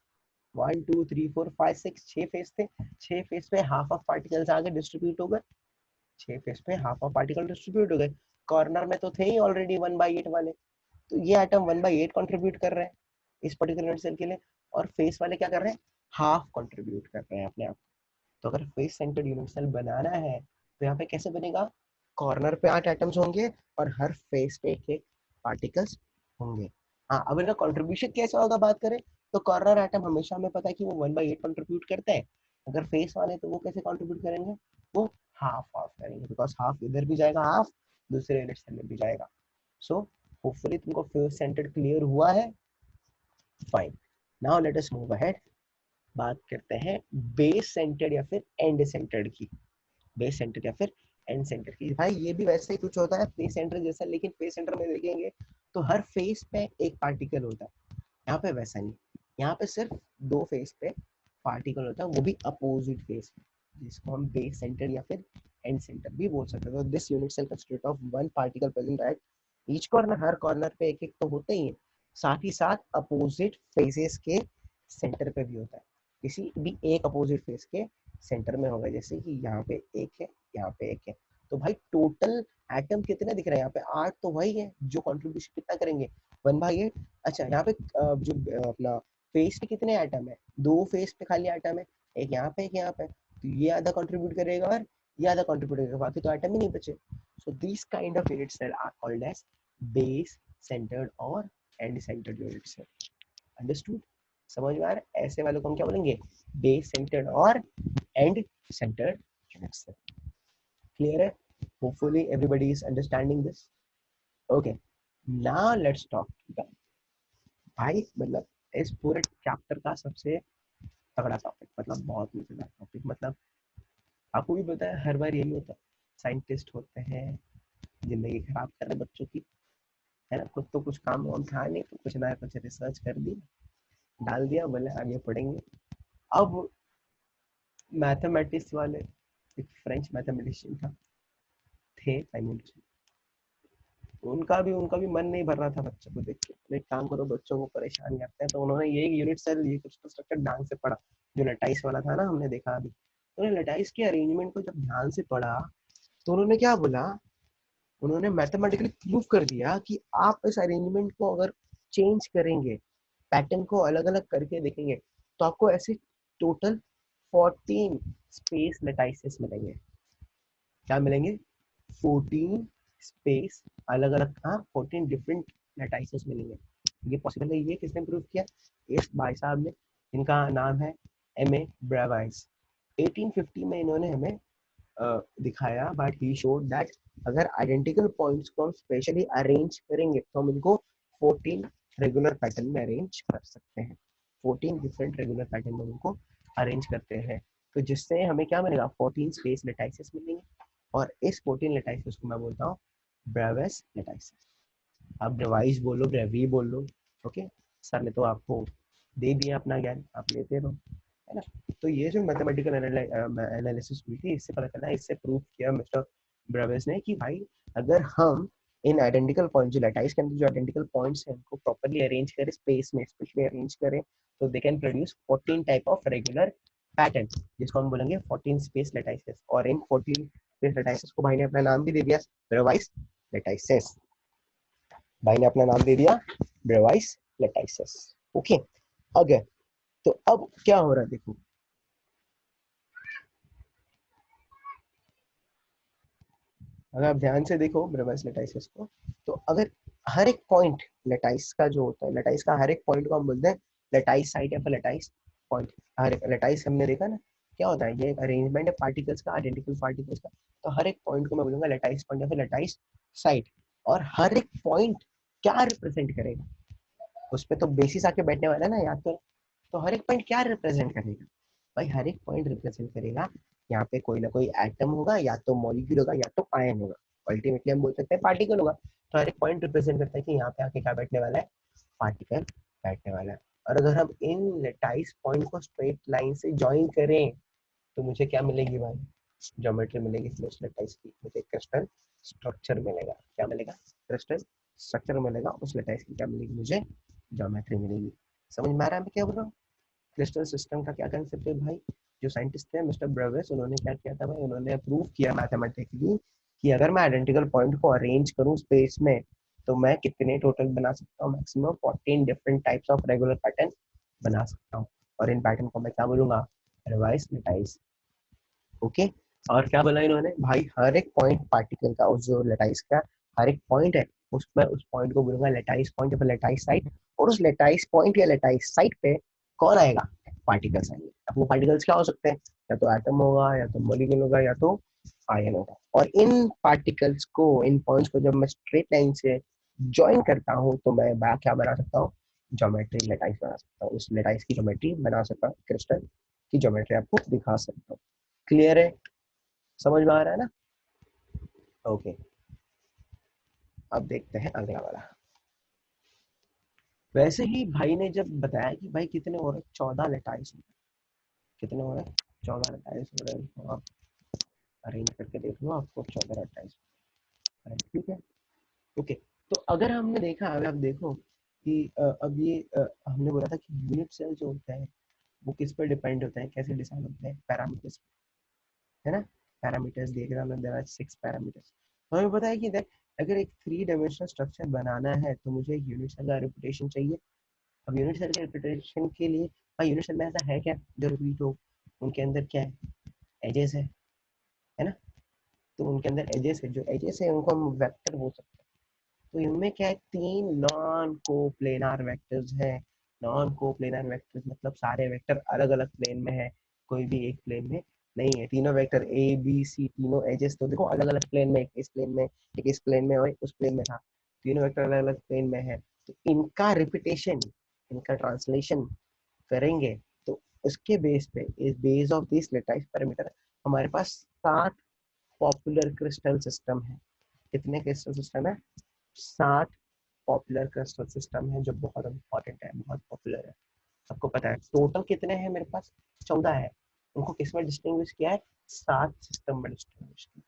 1 2 3 4 5 6, 6 फेस थे। 6 फेस पे हाफ ऑफ पार्टिकल्स आगे डिस्ट्रीब्यूट हो गए। 6 फेस पे हाफ ऑफ पार्टिकल डिस्ट्रीब्यूट हो गए। कॉर्नर में तो थे ही ऑलरेडी 1/8 वाले, तो ये आइटम 1/8 कंट्रीब्यूट कर रहे हैं इस पर्टिकुलर सेल के लिए, और फेस वाले क्या कर रहे हैं? हाफ कंट्रीब्यूट कर रहे हैं अपने आप। तो अगर फेस सेंटर्ड यूनिट सेल बनाना है तो यहाँ पे कैसे बनेगा? कॉर्नर पे 8 एटम्स होंगे और हर फेस पे एक एक पार्टिकल्स होंगे। हाँ, अब इनका कंट्रीब्यूशन कैसा होगा बात करें, तो कॉर्नर एटम हमेशा हमें पता है कि वो 1/8 कंट्रीब्यूट करते हैं। अगर फेस वाले तो वो कैसे कंट्रीब्यूट करेंगे? वो हाफ हाफ करेंगे, बिकॉज हाफ इधर भी जाएगा, हाफ दूसरे यूनिट सेल में भी जाएगा। सो होपफुली तुमको फेस सेंटर्ड क्लियर हुआ है। Fine, now let us move ahead. बात करते हैं बेस सेंटर्ड या फिर एंड सेंटर्ड की। बेस सेंटर या फिर एंड सेंटर की। भाई ये भी वैसे ही कुछ होता है फेस सेंटर जैसा, लेकिन फेस सेंटर में देखेंगे तो हर फेस पे एक पार्टिकल होता है। यहाँ पे वैसा नहीं, यहाँ पे सिर्फ 2 फेस पे पार्टिकल होता है, वो भी अपोजिट फेस पे, जिसको हम बेस सेंटर या फिर एंड सेंटर भी बोल सकते हैं। तो this unit cell consist of 1 particle present at each corner. हर कॉर्नर पे एक एक तो होते ही है, साथ ही साथ अपोजिट फेसेस के सेंटर पे भी होता है। किसी भी एक अपोजिट फेस के सेंटर में होगा, जैसे कि यहाँ पे एक है, यहाँ पे एक है। तो भाई टोटल एटम कितने दिख रहे हैं यहाँ पे? 8 तो वही है जो कंट्रीब्यूशन कितना करेंगे? 1/8। अच्छा यहाँ पे जो अपना फेस पे कितने आइटम है? 2 फेस पे खाली आइटम है, एक यहाँ पे एक यहाँ पे। तो ये आधा कंट्रीब्यूट करेगा और ये आधा कंट्रीब्यूट करेगा, बाकी तो आइटम ही नहीं बचे। So this kind of unit cell are called as base centred और end centred unit cell. Understood? समझ में आ रहा है? ऐसे वालों को हम क्या बोलेंगे? बेस सेंटर्ड और end centred unit cell. Clear है? Hopefully everybody is understanding this. Okay, now let's talk भाई, मतलब इस पूरे चैप्टर का सबसे तगड़ा टॉपिक, मतलब बहुत मजेदार टॉपिक, मतलब आपको भी पता है हर बार यही होता है, साइंटिस्ट होते हैं जिंदगी खराब कर रहे बच्चों की, है ना? खुद तो कुछ काम वाम था नहीं, तो कुछ ना कुछ रिसर्च कर दी, डाल दिया, बोले आगे पढ़ेंगे। अब मैथमेटिक्स वाले, एक फ्रेंच मैथमेटिशियन था, थे साइमन, उनका भी मन नहीं भर रहा था बच्चों को देख के। एक काम करो, बच्चों को परेशान करते हैं, तो उन्होंने ये यूनिट सेल, ये क्रिस्टल स्ट्रक्चर ढंग से पढ़ा, जो लटाइस वाला था ना, हमने देखा अभी, तो उन्होंने लटाइस के अरेंजमेंट को जब ध्यान से पढ़ा, तो उन्होंने क्या बोला, उन्होंने मैथमेटिकली प्रूव कर दिया कि आप इस अरेंजमेंट को अगर चेंज करेंगे, पैटर्न को अलग अलग करके देखेंगे, तो आपको ऐसे टोटल 14 स्पेस लटाइसेस मिलेंगे। क्या मिलेंगे? 14 स्पेस अलग अलग, हाँ 14 डिफरेंट लटाइसेस मिलेंगे। ये पॉसिबल है, ये किसने प्रूव किया? इस भाई साहब ने, इनका नाम है एम ए ब्रेवाइस। 1850 में इन्होंने हमें दिखाया, बट ही शोड दैट अगर आइडेंटिकल पॉइंट्स को हम स्पेशली अरेंज करेंगे, तो हम इनको 14 रेगुलर पैटर्न में अरेंज कर सकते हैं। 14 डिफरेंट रेगुलर पैटर्न में उनको अरेंज करते हैं, तो जिससे हमें क्या मिलेगा? 14 स्पेस लेटाइसिस मिलेंगे, और इस 14 लेटाइसिस को मैं बोलता हूँ ब्रेविस लेटाइसिस। आप ब्रेवाइस बोलो, ब्रेवी बोल लो, ओके। सर ने तो आपको दे दिया अपना ज्ञान, आप लेते रहो, है ना? तो ये जो मैथमेटिकल एनालिसिस हुई थी, इससे पता चला, इससे प्रूव किया मिस्टर ब्रेविस ने कि भाई, अगर हम इन आइडेंटिकल पॉइंट, जो लैटिस के अंदर जो आइडेंटिकल पॉइंट्स हैं, उनको प्रॉपर्ली अरेंज करें, स्पेस में स्पेशली अरेंज करें, तो they can produce 14 type of regular pattern, जिसको हम बोलेंगे 14 स्पेस लेटाइसेस। और इन 14 स्पेस लेटाइसेस को भाई ने अपना नाम भी दे दिया, ब्रेवाइस लेटाइसेस। भाई ने अपना नाम दे दिया, ब्रेवाइस लेटाइसेस। ओके, अगर तो अब क्या हो रहा है देखो, अगर आप ध्यान से देखो ब्रेवाइस लेटाइसिस को, तो अगर हर एक पॉइंट लेटाइस का जो होता है, लेटाइस का हर एक पॉइंट को हम बोलते हैं लेटाइस साइट या फिर लेटाइस पॉइंट। हर एक लेटाइस हमने देखा ना, क्या होता है, ये एक अरेंजमेंट है पार्टिकल्स का, आइडेंटिकल पार्टिकल्स का। तो हर एक पॉइंट को मैं बोलूंगा लेटाइस पॉइंट या फिर लेटाइस साइट। और हर एक पॉइंट क्या रिप्रेजेंट करेगा, उस पर तो बेसिस आके बैठने वाला है ना, याद तो हर एक पॉइंट क्या रिप्रेजेंट करेगा? भाई हर एक पॉइंट रिप्रेजेंट करेगा, यहाँ पे कोई ना कोई एटम होगा, या तो मॉलिक्यूल होगा, या तो आयन होगा, अल्टीमेटली हम बोल सकते हैं पार्टिकल होगा। तो हर एक पॉइंट रिप्रेजेंट करता है कि यहाँ पे आके क्या बैठने वाला है? पार्टिकल बैठने वाला है। और अगर हम इन लेटाइस पॉइंट को स्ट्रेट लाइन से ज्वाइन करें, तो मुझे क्या मिलेगी भाई? ज्योमेट्री मिलेगी इस लेटाइस की, मुझे क्रिस्टल स्ट्रक्चर मिलेगा। क्या मिलेगा? क्रिस्टल स्ट्रक्चर मिलेगा। उस लेटाइस की क्या मिलेगी? मुझे ज्योमेट्री मिलेगी। समझ में आ रहा है मैं क्या बोल रहा हूँ? क्रिस्टल सिस्टम का क्या कंसेप्ट है भाई? जो साइंटिस्ट थे मिस्टर ब्रेविस, उन्होंने क्या किया था भाई? उन्होंने प्रूव किया मैथमेटिकली कि अगर मैं आइडेंटिकल पॉइंट को अरेंज करूं स्पेस में, तो मैं कितने टोटल बना सकता हूँ? Maximum 14 different types of regular pattern बना सकता हूँ। और इन पैटर्न को मैं क्या बोलूंगा? रिवाइज लेटाइज। ओके। और क्या बोला इन्होंने भाई? हर एक पॉइंट पार्टिकल का, उस जो लेटाइस का हर एक पॉइंट है, उसमें उस पॉइंट को बोलूंगा लेटाइस पॉइंट या लेटाइस साइट। और उस लेटाइस पॉइंट या लेटाइस साइट पे कौन आएगा? पार्टिकल्स आएंगे। अब वो पार्टिकल्स क्या हो सकते हैं? या तो एटम होगा, या तो मॉलिक्यूल होगा, या तो आयन होगा। और इन पार्टिकल्स को, इन पॉइंट्स को जब मैं स्ट्रेट लाइन से ज्वाइन करता हूँ, तो मैं क्या बना सकता हूँ? ज्योमेट्री लेटाइस बना सकता हूँ। उस लेटाइस की ज्योमेट्री बना सकता हूँ, क्रिस्टल की ज्योमेट्री आपको दिखा सकता हूँ। क्लियर है? समझ में आ रहा है ना? ओके, अब देखते हैं अगला वाला। वैसे ही भाई ने जब बताया कि भाई कितने हो रहे, 14 लेटाइस, कितने हो रहे? 14 लेटाइस हो रहे हैं। तो आप अरेंज करके देख लो, आपको 14 लेटाइस। ठीक है, ओके। तो अगर हमने देखा, अगर आप देखो कि अब ये हमने बोला था कि यूनिट सेल जो होता है, वो किस पर डिपेंड होता है, कैसे डिसाइड होता है? पैरामीटर्स, है ना? पैरामीटर्स देख रहा मैं, देयर आर 6 पैरामीटर्स। तो हमें पता है कि देख, अगर एक 3 डायमेंशनल स्ट्रक्चर बनाना है, तो मुझे एक यूनिट सेल का रिप्रेजेंटेशन चाहिए। अब यूनिट सेल के रिप्रेजेंटेशन के लिए भाई, यूनिट सेल में ऐसा है क्या जो रिपीट हो? उनके अंदर क्या है? एजेस है ना? तो उनके अंदर एजेस है, जो एजेस है उनको हम वेक्टर बोल सकते हैं। तो इनमें क्या है? 3 नॉन को प्लेनार वेक्टर्स हैं, नॉन कोप्लेनर वेक्टर मतलब सारे वेक्टर अलग अलग प्लेन में है, कोई भी एक प्लेन में नहीं है। तीनों वेक्टर ए बी सी तीनों एजेस तो देखो अलग अलग प्लेन में, एक इस प्लेन में, एक इस प्लेन में और एक उस प्लेन में था। तीनों वेक्टर अलग अलग प्लेन में है, तो इनका रिपीटेशन, इनका ट्रांसलेशन करेंगे तो उसके बेस पे, इस base of this lattice parameter हमारे पास 7 पॉपुलर क्रिस्टल सिस्टम है। कितने क्रिस्टल सिस्टम है? 7 पॉपुलर क्रिस्टल सिस्टम है, जो बहुत इंपॉर्टेंट है, बहुत पॉपुलर है। सबको पता है टोटल कितने हैं मेरे पास? 14 है। उनको किस में डिस्टिंग्विश किया है? 7 सिस्टम में डिस्टिंग्विश किया।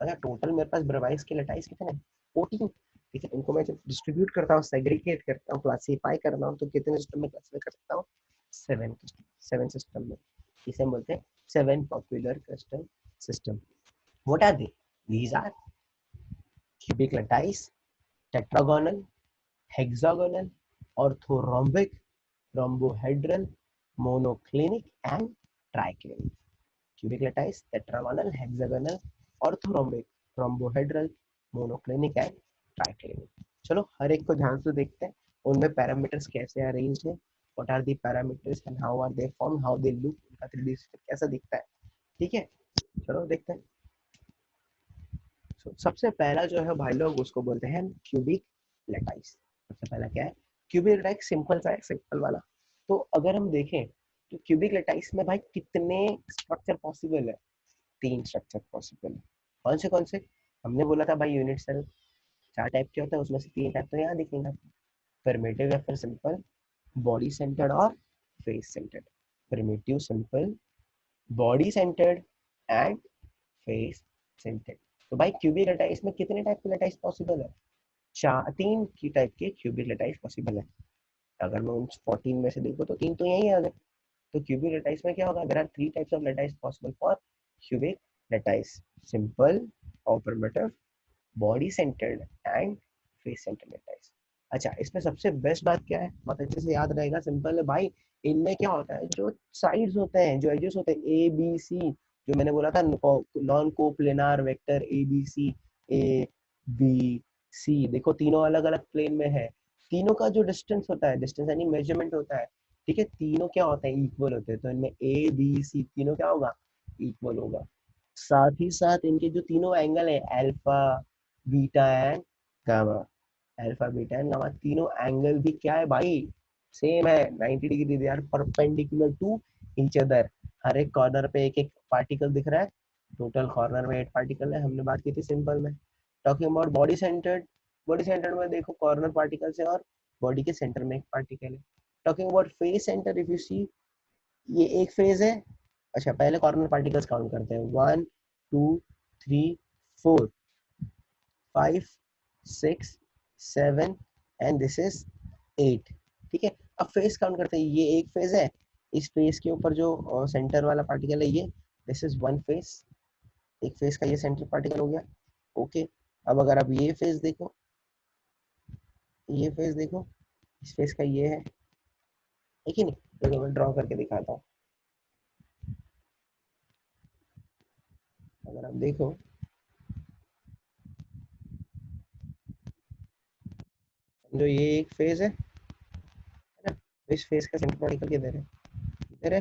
अच्छा, टोटल मेरे पास ब्रेवाइज के लेटाइस कितने हैं? 14। ठीक है, इनको मैं जब डिस्ट्रीब्यूट करता हूँ, सेग्रीगेट करता हूँ, क्लासीफाई करता हूँ, तो कितने सिस्टम में क्लासीफाई कर सकता हूँ? 7 सिस्टम में। इसे हम बोलते हैं 7 popular crystal system. What are they? These are cubic lattice, tetragonal, hexagonal, orthorhombic, rhombohedral, monoclinic, and triclinic. Cubic lattice, tetragonal, hexagonal, orthorhombic, rhombohedral, monoclinic, and triclinic. चलो हर एक को ध्यान से देखते हैं, उनमें पैरामीटर्स कैसे अरेंज है, what are the parameters and how are they formed, how they look, उनका 3D स्ट्रक्चर कैसा दिखता है। ठीक है, चलो देखते हैं। सबसे पहला जो है भाई लोग, उसको बोलते हैं क्यूबिक लेटाइस। सबसे पहला क्या है? क्यूबिक लेटाइस सिंपल सा है, सिंपल वाला। तो अगर हम देखें तो क्यूबिक लेटाइस में भाई कितने स्ट्रक्चर पॉसिबल है? 3 स्ट्रक्चर पॉसिबल है। कौन से? हमने बोला था भाई यूनिट सेल 4 टाइप के होता है, उसमें से 3 टाइप तो यहाँ दिखेंगे, प्रिमिटिव या फिर सिंपल, बॉडी सेंटर्ड और face centred. Primitive, simple, body centred and face centred. तो भाई क्यूबिक लेटाइस में कितने टाइप के लेटाइस पॉसिबल है? 3 की टाइप के क्यूबिक लेटाइस पॉसिबल है। अगर मैं उन 14 में से देखो तो 3 तो यही आ गए। तो क्यूबिक लेटाइस में क्या होगा? There are 3 types of lattice possible for cubic lattice: simple और primitive, body centred and face centred lattice. अच्छा, इसमें सबसे बेस्ट बात क्या है, बहुत अच्छे से याद रहेगा, सिंपल है भाई। इनमें क्या होता है, जो साइड्स होते हैं, जो एजेस होते हैं, ए बी सी, जो मैंने बोला था non coplanar vector A B C, A B C, देखो तीनों अलग अलग प्लेन में है। तीनों का जो डिस्टेंस होता है, डिस्टेंस यानी मेजरमेंट होता है, ठीक है, तीनों क्या होते हैं? इक्वल होते हैं। तो इनमें ए बी सी तीनों क्या होगा? इक्वल होगा। साथ ही साथ इनके जो तीनों एंगल है, alpha, beta and gamma, alpha beta and gamma, तीनों एंगल भी क्या है भाई? सेम है, 90 degree. They are perpendicular to each other. हर एक कॉर्नर पे एक एक पार्टिकल दिख रहा है। टोटल कॉर्नर में 8 पार्टिकल है, हमने बात की थी सिंपल में। Talking about body centred, body centred में देखो कॉर्नर पार्टिकल्स है और बॉडी के सेंटर में एक पार्टिकल है। Talking about face centre, if you see, ये एक फेज है। अच्छा, पहले कॉर्नर पार्टिकल्स काउंट करते हैं: 1 2 3 4 5 6 7 एंड दिस इज 8। ठीक है, अब फेस काउंट करते हैं। ये एक फेज है, इस फेस के ऊपर जो सेंटर वाला पार्टिकल है, ये दिस इज वन फेस। एक फेस का ये सेंटर पार्टिकल हो गया। ओके, अब अगर आप ये फेस देखो, ये फेस देखो, इस फेस का ये है, ठीक है नहीं? तो मैं ड्रॉ करके दिखाता हूँ। अगर आप देखो, जो ये एक फेज है ना, तो इस फेस का सेंटर पार्टिकल किधर है? इधर है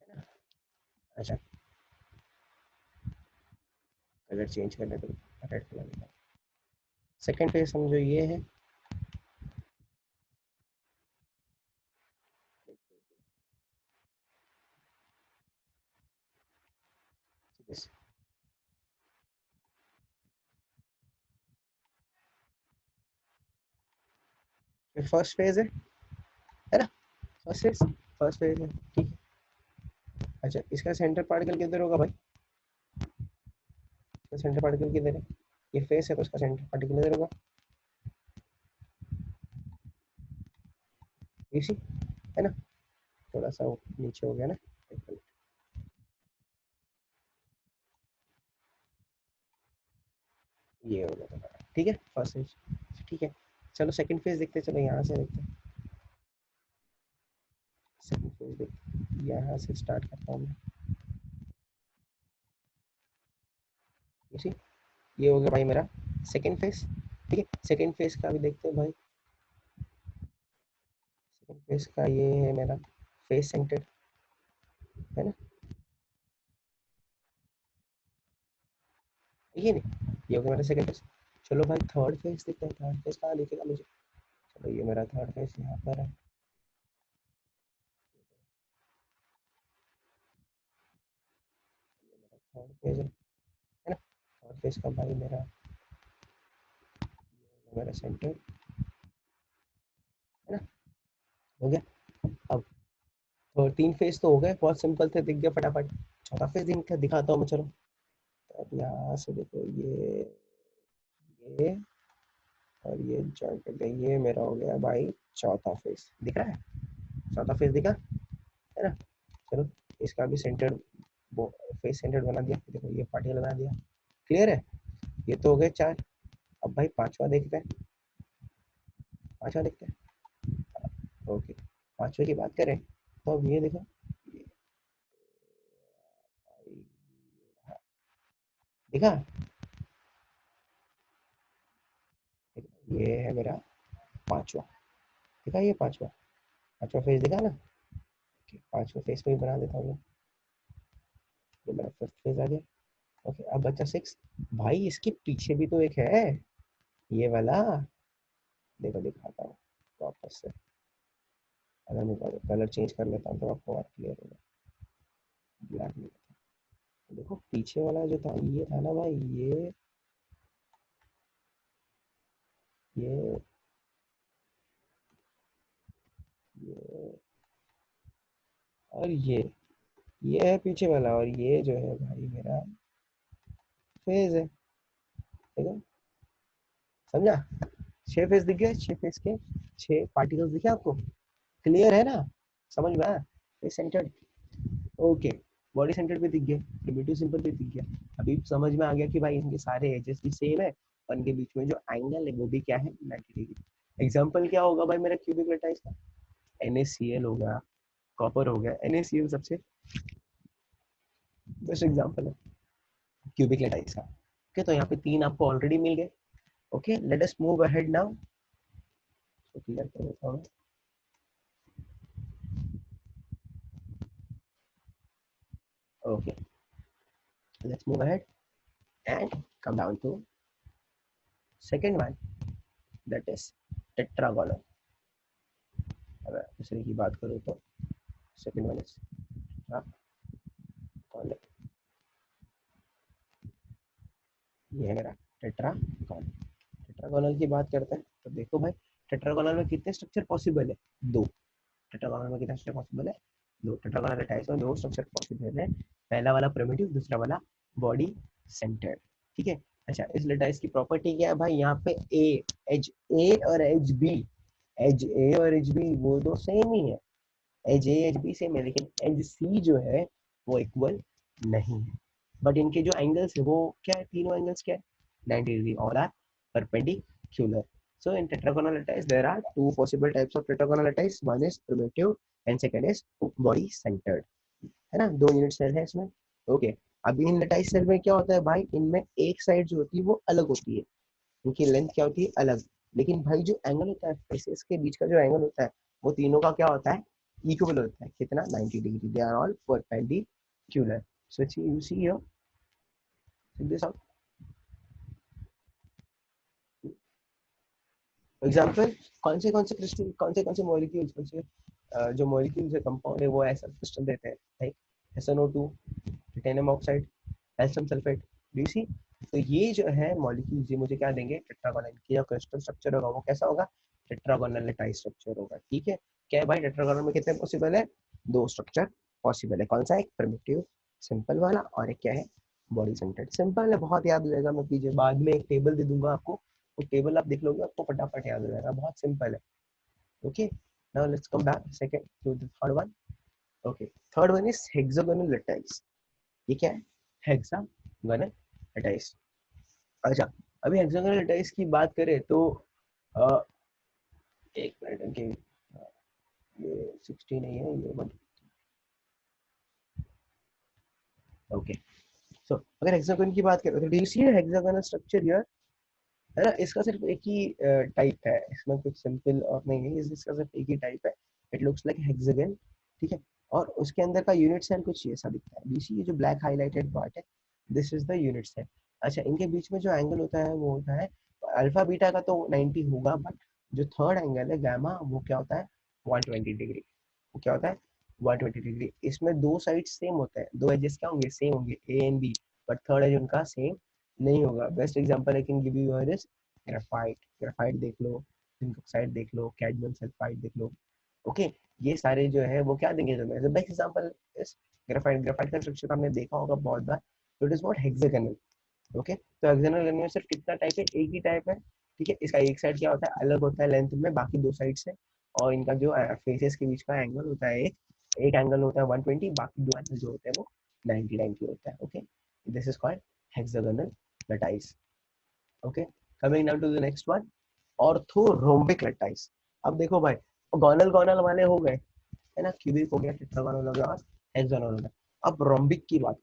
ना? अच्छा, कलर चेंज कर लेते हैं, रेड कलर का। सेकंड फेज समझो ये है, फिर फर्स्ट फेज है ना? फर्स्ट फेज है, ठीक है। अच्छा, इसका सेंटर पार्टिकल किधर होगा भाई? इसका सेंटर पार्टिकल किधर है? ये फेस है तो इसका सेंटर पार्टिकल किधर होगा? इसी, है ना? थोड़ा सा नीचे हो गया ना, एक मिनट। ये हो गया थोड़ा, ठीक है, फर्स्ट फेज, ठीक है। चलो सेकंड फेज देखते हैं, चलो यहाँ से देखते हैं। सेकंड फेज देखते हैं, यहाँ से स्टार्ट करता हूँ मैं। इसी, ये हो गया भाई मेरा सेकंड फेज, ठीक है। सेकंड फेज का भी देखते हैं भाई। फेस का ये है मेरा फेस सेंटर, है ना, ये नहीं, ये हो गया मेरा सेकंड फेस। चलो भाई थर्ड फेस देखते हैं, थर्ड फेस कहाँ दिखेगा मुझे। चलो ये मेरा थर्ड फेस यहाँ पर है, थर्ड फेस है ना। थर्ड फेस का भाई मेरा, मेरा सेंटर है ना, हो गया। अब तो तीन फेस तो हो गए, बहुत सिंपल थे, दिख गया फटाफट। चौथा फेस दिखाता हूँ मैं, चलो। तो अब यहाँ से देखो, ये और ये ज्वाइन कर दिया, ये मेरा हो गया भाई चौथा फेस, दिख रहा है, चौथा फेस दिखा, है ना। चलो इसका भी सेंटर, वो फेस सेंटर बना दिया, देखो ये पार्टिकल बना दिया, क्लियर है। ये तो हो गए चार। अब भाई पांचवा देखते हैं, पांचवा देखते हैं। ओके, पांचवे की बात करें तो अब ये देखो, देखा, ये है मेरा पांचवा, देखा ये पांचवा, पांचवा फेस दिखा ना। ओके, पांचवा फेस में ही बना देता हूँ, ये मेरा फिफ्थ फेस आ गया। ओके, अब बचा सिक्स। भाई इसके पीछे भी तो एक है, ये वाला, देखो दिखाता हूँ वापस से। अगर मैं कलर चेंज कर लेता हूँ तो आपको और क्लियर होगा, ब्लैक में। देखो पीछे वाला जो था, ये था ना भाई, ये ये और ये है पीछे वाला, और ये जो है भाई मेरा फेज है, देखो, समझा। छह फेस दिख गए, छह फेस के छह पार्टिकल्स दिखे आपको, क्लियर है ना, समझ में आया। Face centred, okay. Body centre पे दिख गया, प्रिमिटिव सिंपल पे दिख गया। अभी समझ में आ गया कि भाई इनके सारे एजेस भी सेम है, और इनके बीच में जो एंगल है वो भी क्या है, 90 डिग्री। एग्जांपल क्या होगा भाई मेरा क्यूबिक लेटाइस का, NaCl हो गया, कॉपर हो गया, NaCl सबसे बेस्ट एग्जांपल है क्यूबिक लेटाइस का। ओके, तो यहाँ पे तीन आपको ऑलरेडी मिल गए। Okay, let us move ahead now. तो क्लियर कर देता हूँ, okay, let's move ahead and come down to second one, that is tetragonal. अगर दूसरे की बात करूँ तो सेकंड वन इज टेट्रागोनल, ये है मेरा टेट्रागोनल। टेट्रागोनल की बात करते हैं तो देखो भाई, टेट्रागोनल में कितने स्ट्रक्चर पॉसिबल है, दो। टेट्रागोनल में कितना स्ट्रक्चर पॉसिबल है, दो। टेट्रागोनल लेटाइस में दो स्ट्रक्चर पॉसिबल है, पहला वाला प्रिमिटिव, दूसरा वाला बॉडी सेंटर्ड, ठीक है। अच्छा, इस लेटाइस की प्रॉपर्टी क्या है भाई, यहाँ पे एज ए और एज बी, एज ए और एज बी वो दो सेम ही है, edge A edge B same है, लेकिन एज सी जो है वो इक्वल नहीं है। बट इनके जो एंगल्स है वो क्या है, तीनों एंगल्स क्या है, 90 degree, all are perpendicular. So in tetragonal lattice there are two possible types of tetragonal lattice, one is primitive and second is body centered, है ना, दो यूनिट सेल है इसमें। ओके, अब इन लटाइस सेल में क्या होता है भाई, इनमें एक साइड जो होती है वो अलग होती है, इनकी लेंथ क्या होती है, अलग। लेकिन भाई जो एंगल होता है फेसेस के बीच का, जो एंगल होता है वो तीनों का क्या होता है, इक्वल होता है, कितना, 90 degree, they are all perpendicular. So you see here, check this out, example, कौन से मॉलिक्यूल्स, कौन से जो मॉलिक्यूल्स है, कंपाउंड है, वो ऐसा सिस्टम देते हैं, like SnO2, titanium oxide, calcium sulphate, do you see. तो ये जो है मॉलिक्यूल्स, ये मुझे क्या देंगे, टेट्रागोनल, इनकी जो क्रिस्टल स्ट्रक्चर होगा वो कैसा होगा, टेट्रागोनल लेटाइस स्ट्रक्चर होगा, ठीक है। क्या है भाई, टेट्रागोनल में कितने पॉसिबल है, दो स्ट्रक्चर पॉसिबल है, कौन सा, एक प्रिमिटिव सिंपल वाला, और एक क्या है, बॉडी सेंटर्ड। सिंपल है, बहुत याद हो जाएगा, मैं पीछे बाद में एक टेबल दे दूंगा आपको, वो टेबल आप देख लोगे, आपको फटाफट याद हो जाएगा, बहुत सिंपल है। Okay, now let's come back second to the third one. Okay, third one is hexagonal lattice. ये क्या है, हेक्सागोनल लेटाइस। अच्छा, अभी हेक्सागोनल लेटाइस की बात करें तो अ, एक मिनट इनके, ये 60 नहीं है ये, बट ओके। सो अगर हेक्सागोन की बात करें तो do you see hexagonal structure here, है ना, इसका सिर्फ एक ही टाइप है, इसमें कुछ सिंपल और नहीं है, इसका सिर्फ एक ही टाइप है, इट लुक्स लाइक हेक्सागन, ठीक है। और उसके अंदर का यूनिट सेल कुछ ऐसा दिखता है, ये जो ब्लैक हाईलाइटेड पार्ट है, this is the unit cell. अच्छा, इनके बीच में जो एंगल होता है वो होता है अल्फा बीटा का तो 90 होगा, बट जो थर्ड एंगल है गामा वो क्या होता है 120 डिग्री। वो क्या होता है 120 डिग्री। इसमें दो साइड सेम होते हैं, दो एजेस क्या होंगे सेम होंगे A and B, but third edge उनका सेम नहीं होगा। Best example I can give you here is graphite. Graphite देख लो, जिंक ऑक्साइड देख लो, कैडमियम सल्फाइड देख लो। ओके, ये सारे जो है वो क्या देंगे तुम्हें, the best example is graphite. Graphite का स्ट्रक्चर आपने देखा होगा बहुत बार, तो it is what hexagonal. Okay, तो हेक्सागोनल में सिर्फ कितना टाइप है, एक ही टाइप है, ठीक है। इसका एक साइड क्या होता है अलग होता है लेंथ में बाकी दो साइड से, और इनका जो फेसेस के बीच का एंगल होता है एक एंगल होता है 120, बाकी दो एंगल जो होते हैं वो 90 90 होता है। Okay, this is called hexagonal lattice. Okay, coming now to the next one, orthorhombic lattice. अब देखो भाई, गॉनल गॉनल वाले हो गए है ना, क्यूबिक हो गया, टेट्रागोनल हो गया, हेक्सागोनल हो गया। अब रोम्बिक की बात,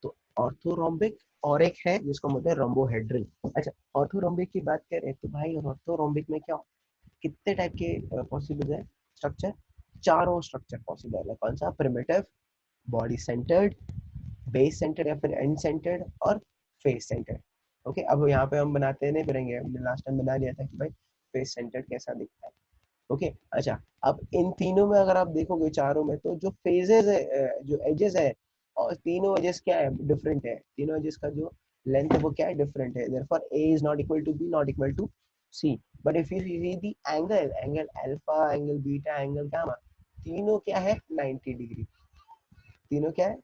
तो ऑर्थोरोम्बिक और एक है जिसको बोलते हैं रोम्बोहेड्रल। अच्छा, ऑर्थोरोम्बिक की बात करें तो भाई ऑर्थोरोम्बिक में क्या कितने टाइप के पॉसिबल है स्ट्रक्चर, चारों स्ट्रक्चर पॉसिबल है। कौन सा, primitive, body centred, base centred या फिर एंड सेंटर्ड, और फेस सेंटर्ड। ओके, अब यहाँ पे हम बनाते नहीं करेंगे, हमने लास्ट टाइम बना लिया था कि भाई फेस सेंटर्ड कैसा दिखता है। ओके, अच्छा, अब इन तीनों में अगर आप देखोगे चारों में, तो जो फेजेस है जो एजेस है, और तीनों एजेस क्या है डिफरेंट है, तीनों एजेस का जो लेंथ है वो क्या है डिफरेंट है। Therefore a is not equal to b, not equal to c, but if you see the angle alpha, angle beta, angle gamma, तीनों क्या है 90 डिग्री, तीनों क्या है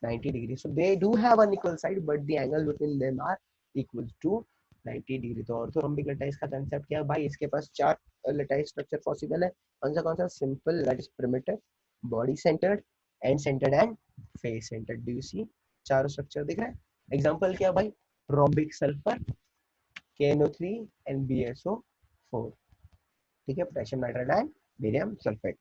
90 degree. so they do have an equal side but the angle between them are equal to 90 degree. तो orthorhombic lattice का concept क्या है भाई, इसके पास चार लटाइस स्ट्रक्चर पॉसिबल है। कौन सा simple, that is primitive, body centred, end centred and face centred. Do you see चारों स्ट्रक्चर दिख रहा है। एग्जांपल क्या भाई, rhombic sulphur, KNO3 and BSO4, ठीक है, potassium nitride and barium sulphate.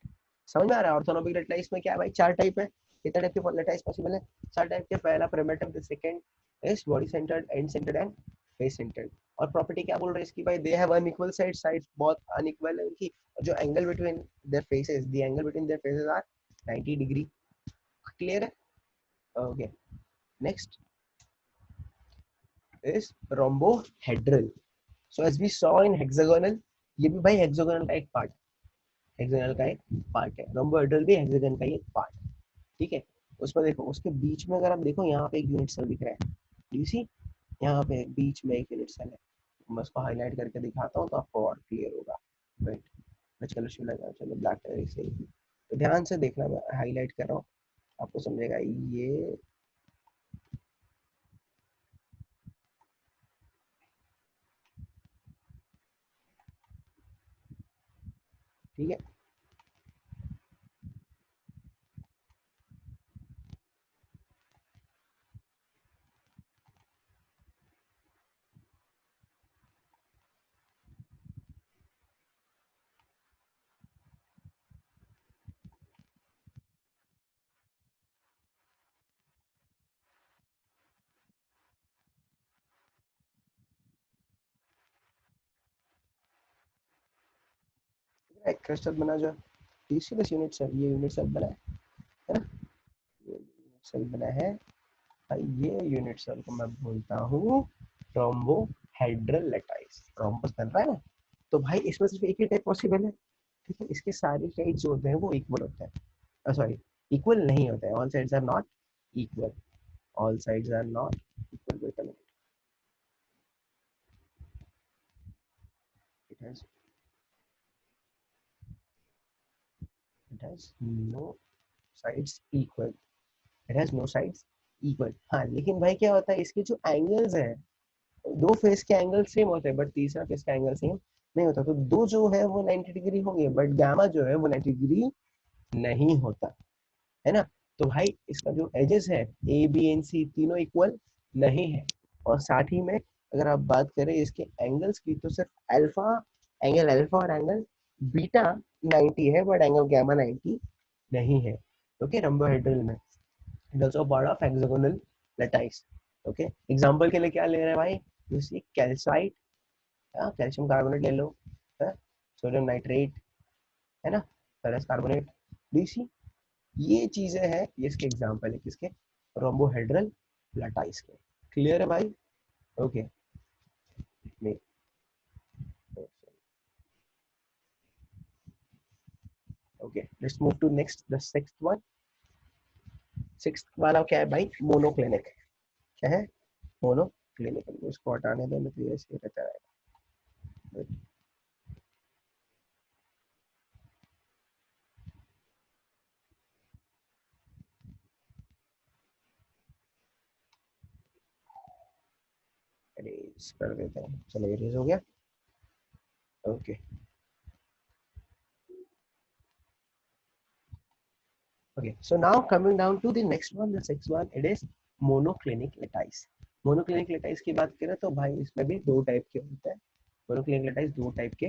समझ में आ रहा है। ऑर्थोरोम्बिक लटाइस में क्या है भाई, चार टाइप है। कितने टाइप के लटाइस पॉसिबल है, चार टाइप के। पहला primitive, the second is body centred, end centred and face centred. और प्रॉपर्टी क्या बोल रहे हैं इसकी भाई, दे हैव अनइक्वल साइड्स बहुत अनइक्वल है उनकी, जो angle between their faces, the angle between their faces are 90 degree. Clear है। Okay, next is rhombohedral. So as we saw in hexagonal, ये भी भाई हेक्सागोनल का एक पार्ट, हेक्सागोनल का एक पार्ट है। रोम्बोहेड्रल भी हेक्सागन का ही एक पार्ट है, ठीक है। उसमें देखो, उसके बीच में अगर आप देखो, यहाँ पे एक यूनिट सेल दिख रहा है, डू यू सी, यहाँ पे बीच में एक यूनिट सेल है। मैं उसको हाईलाइट करके दिखाता हूँ तो आपको और क्लियर होगा। वेट, मैं चलो शिव लगा, चलो ब्लैक कलर से, तो ध्यान से देखना, मैं हाईलाइट कर रहा हूँ, आपको समझेगा ये, ठीक है। एक क्रिस्टल बना जो टीसीएस यूनिट सेल, ये यूनिट सेल बना है ना, ये यूनिट सेल बना है। ये यूनिट सेल को मैं बोलता हूँ रोम्बोहेड्रल लटाइस। रोम्बस बन रहा है ना, तो भाई इसमें सिर्फ एक ही टाइप पॉसिबल है, ठीक है। इसके सारे साइड जो होते हैं वो इक्वल होते हैं, सॉरी इक्वल नहीं होते हैं, all sides are not equal, all sides are not equal. Wait a minute, it has it has no sides equal, it has no sides equal. हाँ, लेकिन भाई क्या होता है, इसके जो एंगल्स हैं, दो फेस के एंगल सेम होते हैं, बट तीसरा फेस का एंगल सेम नहीं होता। तो दो जो है वो 90 डिग्री होंगे, बट गामा जो है वो 90 डिग्री नहीं होता है ना। तो भाई इसका जो एजेस है ए बी एंड सी तीनों इक्वल नहीं है। और साथ ही में अगर आप बात करें इसके एंगल्स की, तो सिर्फ अल्फा और एंगल बीटा 90 है, बट एंगल गामा 90 नहीं है। ओके, रोम्बोहेड्रल में it also part of hexagonal lattice. Okay, example के लिए क्या ले रहे हैं भाई, you see calcite, calcium carbonate ले लो, सोडियम नाइट्रेट, है ना, फेरस कार्बोनेट। डीसी, ये चीजें हैं, ये इसके एग्जांपल है किसके, रोम्बोहेड्रल लटाइस के। क्लियर है भाई? Okay, okay, let's move to next, the sixth one. Sixth वाला क्या है भाई? मोनोक्लिनिक। क्या है? मोनोक्लिनिक। इसको हटाने दो, तो ये ऐसे रहता है। इरेज कर देते हैं, चलो इरेज हो गया। Okay, okay, so now coming down to the next one, the sixth one, it is monoclinic latice। Monoclinic lattice की बात करें तो भाई इसमें भी दो टाइप के होते हैं। मोनोक्लिनिक लेटाइस दो टाइप के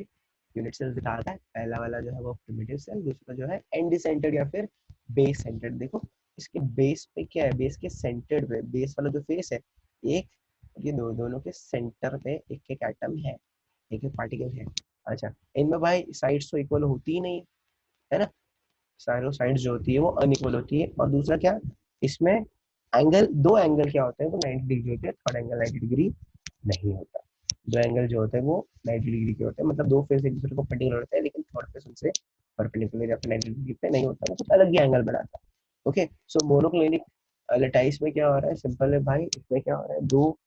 यूनिट सेल्स दिखाता है। पहला वाला जो है वो प्रिमिटिव सेल, दूसरा जो है एंडी सेंटर्ड या फिर बेस सेंटर्ड। देखो इसके बेस पे क्या है, बेस के सेंटर्ड पे, बेस वाला जो फेस है एक, ये दोनों के सेंटर पे एक एक एटम है, एक एक पार्टिकल है। अच्छा, इनमें भाई साइड्स तो इक्वल होती ही नहीं है ना, साइरो साइड्स जो होती है वो अनइक्वल होती है। और दूसरा क्या, इसमें एंगल, दो एंगल क्या होते हैं वो 90 डिग्री होते हैं, थर्ड एंगल 90 डिग्री नहीं होता। दो एंगल जो होते हैं वो 90 डिग्री के होते हैं, मतलब दो फेस एक दूसरे को पर्टिकुलर होते हैं, लेकिन थर्ड फेस उनसे परपेंडिकुलर या फिर 90 डिग्री पे नहीं होता, वो कुछ अलग ही एंगल बनाता है। ओके, सो मोनोक्लिनिक लेटाइस में क्या हो रहा है, सिंपल है भाई, इसमें क्या हो रहा है, दो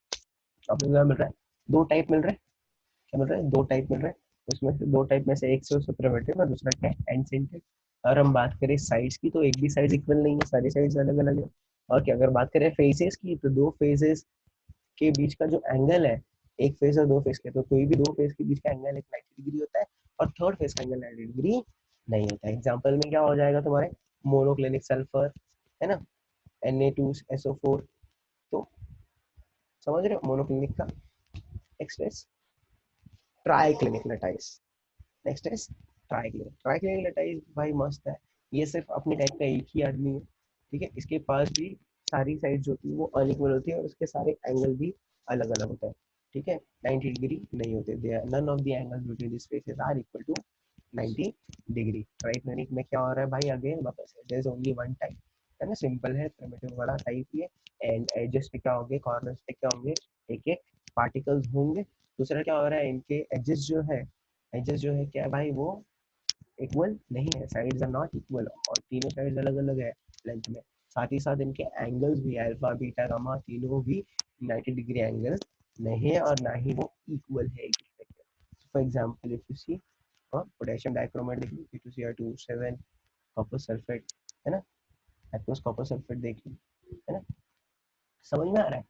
आपको क्या मिल रहा है, दो टाइप मिल रहा है। क्या मिल रहा है? दो टाइप मिल रहा है। उसमें से दो टाइप में से एक से प्रिमिटिव और दूसरा क्या है, एंड सेंटर्ड। अगर हम बात करें साइड्स की तो एक भी साइड इक्वल नहीं है, सारी साइड्स अलग अलग है। और क्या, अगर बात करें फेसेस की तो दो फेसेस के बीच का जो एंगल है, एक फेस और दो फेस के, तो कोई भी दो फेस के बीच का एंगल एक 90 डिग्री होता है और थर्ड फेस का एंगल 90 डिग्री नहीं होता है। एग्जाम्पल में क्या हो जाएगा तुम्हारे, मोनोक्लिनिक सल्फर है ना, Na2SO4। तो समझ रहे हो मोनोक्लिनिक का। Next is triclinic lattice. Next is triclinic. Triclinic lattice भाई मस्त है, ये सिर्फ अपने टाइप का एक ही आदमी है, ठीक है। इसके पास भी सारी साइड्स होती है वो अनइक्वल होती है और उसके सारे एंगल भी अलग अलग होता है, ठीक है। 90 डिग्री नहीं होते, they are none of the angles between the spaces are equal to 90 degree. Triclinic में क्या हो रहा है भाई, अगेन वापस there is only one type, है ना, सिंपल है, प्रिमिटिव वाला टाइप ही है। एंड एजेस पे क्या होंगे, कॉर्नर्स पे क्या होंगे, एक एक पार्टिकल्स होंगे। दूसरा क्या हो रहा है, इनके एजेस जो है, एजेस जो है क्या है भाई, वो इक्वल नहीं है, साइड्स आर नॉट इक्वल, और तीनों साइड्स अलग अलग है लेंथ में। साथ ही साथ इनके एंगल्स भी, अल्फा बीटा गामा, तीनों भी 90 डिग्री एंगल नहीं है और ना ही वो इक्वल है एक दूसरे के। For example if you see potassium dichromate देख लो, P2Cr2 7, कॉपर सल्फेट, है ना, एक्वस कॉपर सल्फेट देख लो, है ना, समझ में आ रहा है।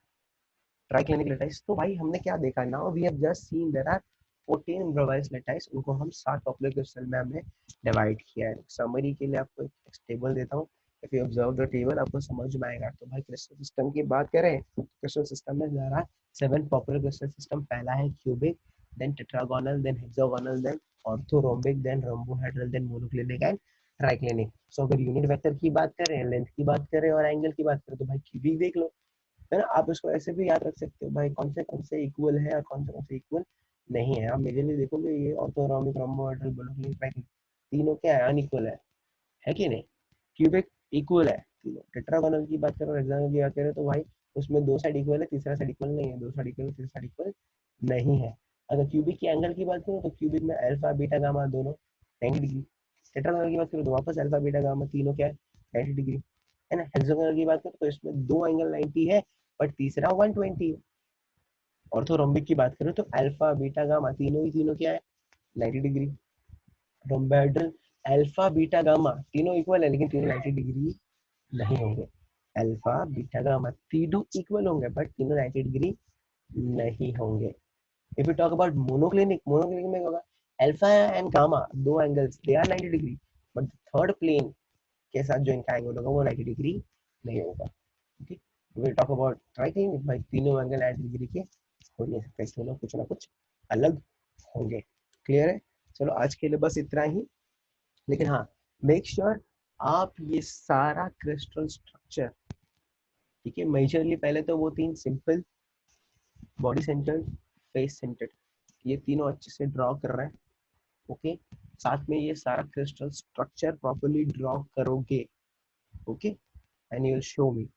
ट्राइक्लिनिक लेटाइस, तो भाई हमने क्या देखा, now we have just seen there are 14 improvised lattice, उनको हम 7 पॉपुलर क्रिस्टल में हमने डिवाइड किया है। समरी के लिए आपको एक टेबल देता हूँ, if you observe the table आपको समझ में आएगा। तो भाई क्रिस्टल सिस्टम की बात करें, क्रिस्टल सिस्टम में there are 7 popular crystal system. पहला है cubic, then tetragonal, then hexagonal, then orthorhombic, then rhombohedral, then monoclinic and triclinic. So अगर यूनिट वेक्टर की बात करें, लेंथ की बात करें और एंगल की बात करें तो भाई क्यूबिक देख लो, है ना। आप इसको ऐसे भी याद रख सकते हो भाई, कौन से इक्वल है और कौन से इक्वल नहीं है। आप मेजरली देखोगे ये ऑर्थोरोम्बिक, रोम्बोहेड्रल, मोनोक्लिनिक, ट्राइक्लिनिक, तीनों क्या है, अनइक्वल है कि नहीं। क्यूबिक इक्वल है तीनों। टेट्रागोनल की बात करो, हेक्सागोनल की बात करें तो भाई उसमें दो साइड इक्वल है, तीसरा साइड इक्वल नहीं है, दो साइड इक्वल है, तीसरा साइड इक्वल नहीं है। अगर क्यूबिक की एंगल की बात करो तो क्यूबिक में अल्फा बीटा गामा दोनों 90 डिग्री। टेट्रागोनल की बात करो तो वापस अल्फा बीटा गामा तीनों क्या है, 90 डिग्री, है ना। हेक्सागोनल की बात करो तो इसमें दो एंगल 90 है बट तीसरा 120 है। ऑर्थोरोम्बिक की बात करें तो अल्फा बीटा गामा तीनों ही तीनों क्या है, 90 degree. Rhombohedral, alpha beta gamma तीनों इक्वल है लेकिन तीनों 90 डिग्री नहीं होंगे। अल्फा बीटा गामा तीनों इक्वल होंगे बट तीनों 90 डिग्री नहीं होंगे। If you talk about monoclinic, monoclinic में होगा अल्फा एंड गामा दो angles they are 90 degree, but third plane के साथ जो इनका एंगल होगा वो 90 डिग्री नहीं होगा। Okay, we talk about triclinic, भाई तीनों एंगल 90 डिग्री के हो नहीं सकते, तीनों कुछ ना कुछ अलग होंगे। क्लियर है? चलो आज के लिए बस इतना ही, लेकिन हाँ, मेक श्योर आप ये सारा क्रिस्टल स्ट्रक्चर, ठीक है, मेजरली पहले तो वो तीन simple, body centred, face centred, ये तीनों अच्छे से ड्रॉ कर रहे हैं। ओके, साथ में ये सारा क्रिस्टल स्ट्रक्चर प्रॉपर्ली ड्रॉ करोगे, okay, and you will show me.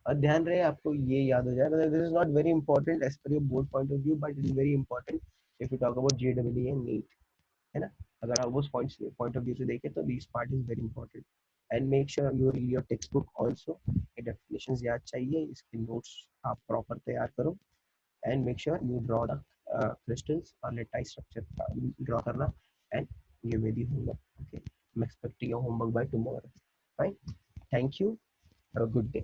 और ध्यान रहे आपको ये याद हो जाए, मतलब this is not very important as per your board point of view, but it is very important if you talk about JW and NEET, है ना। अगर आप उस पॉइंट ऑफ व्यू से देखें तो this part is very important. And make sure you read your text book also, ये definition याद चाहिए, इसके नोट्स आप प्रॉपर तैयार करो, and make sure you draw the crystals or lattice structure draw करना, and give me the homework. Okay, I'm expecting your homework by tomorrow. Fine, thank you, have a good day.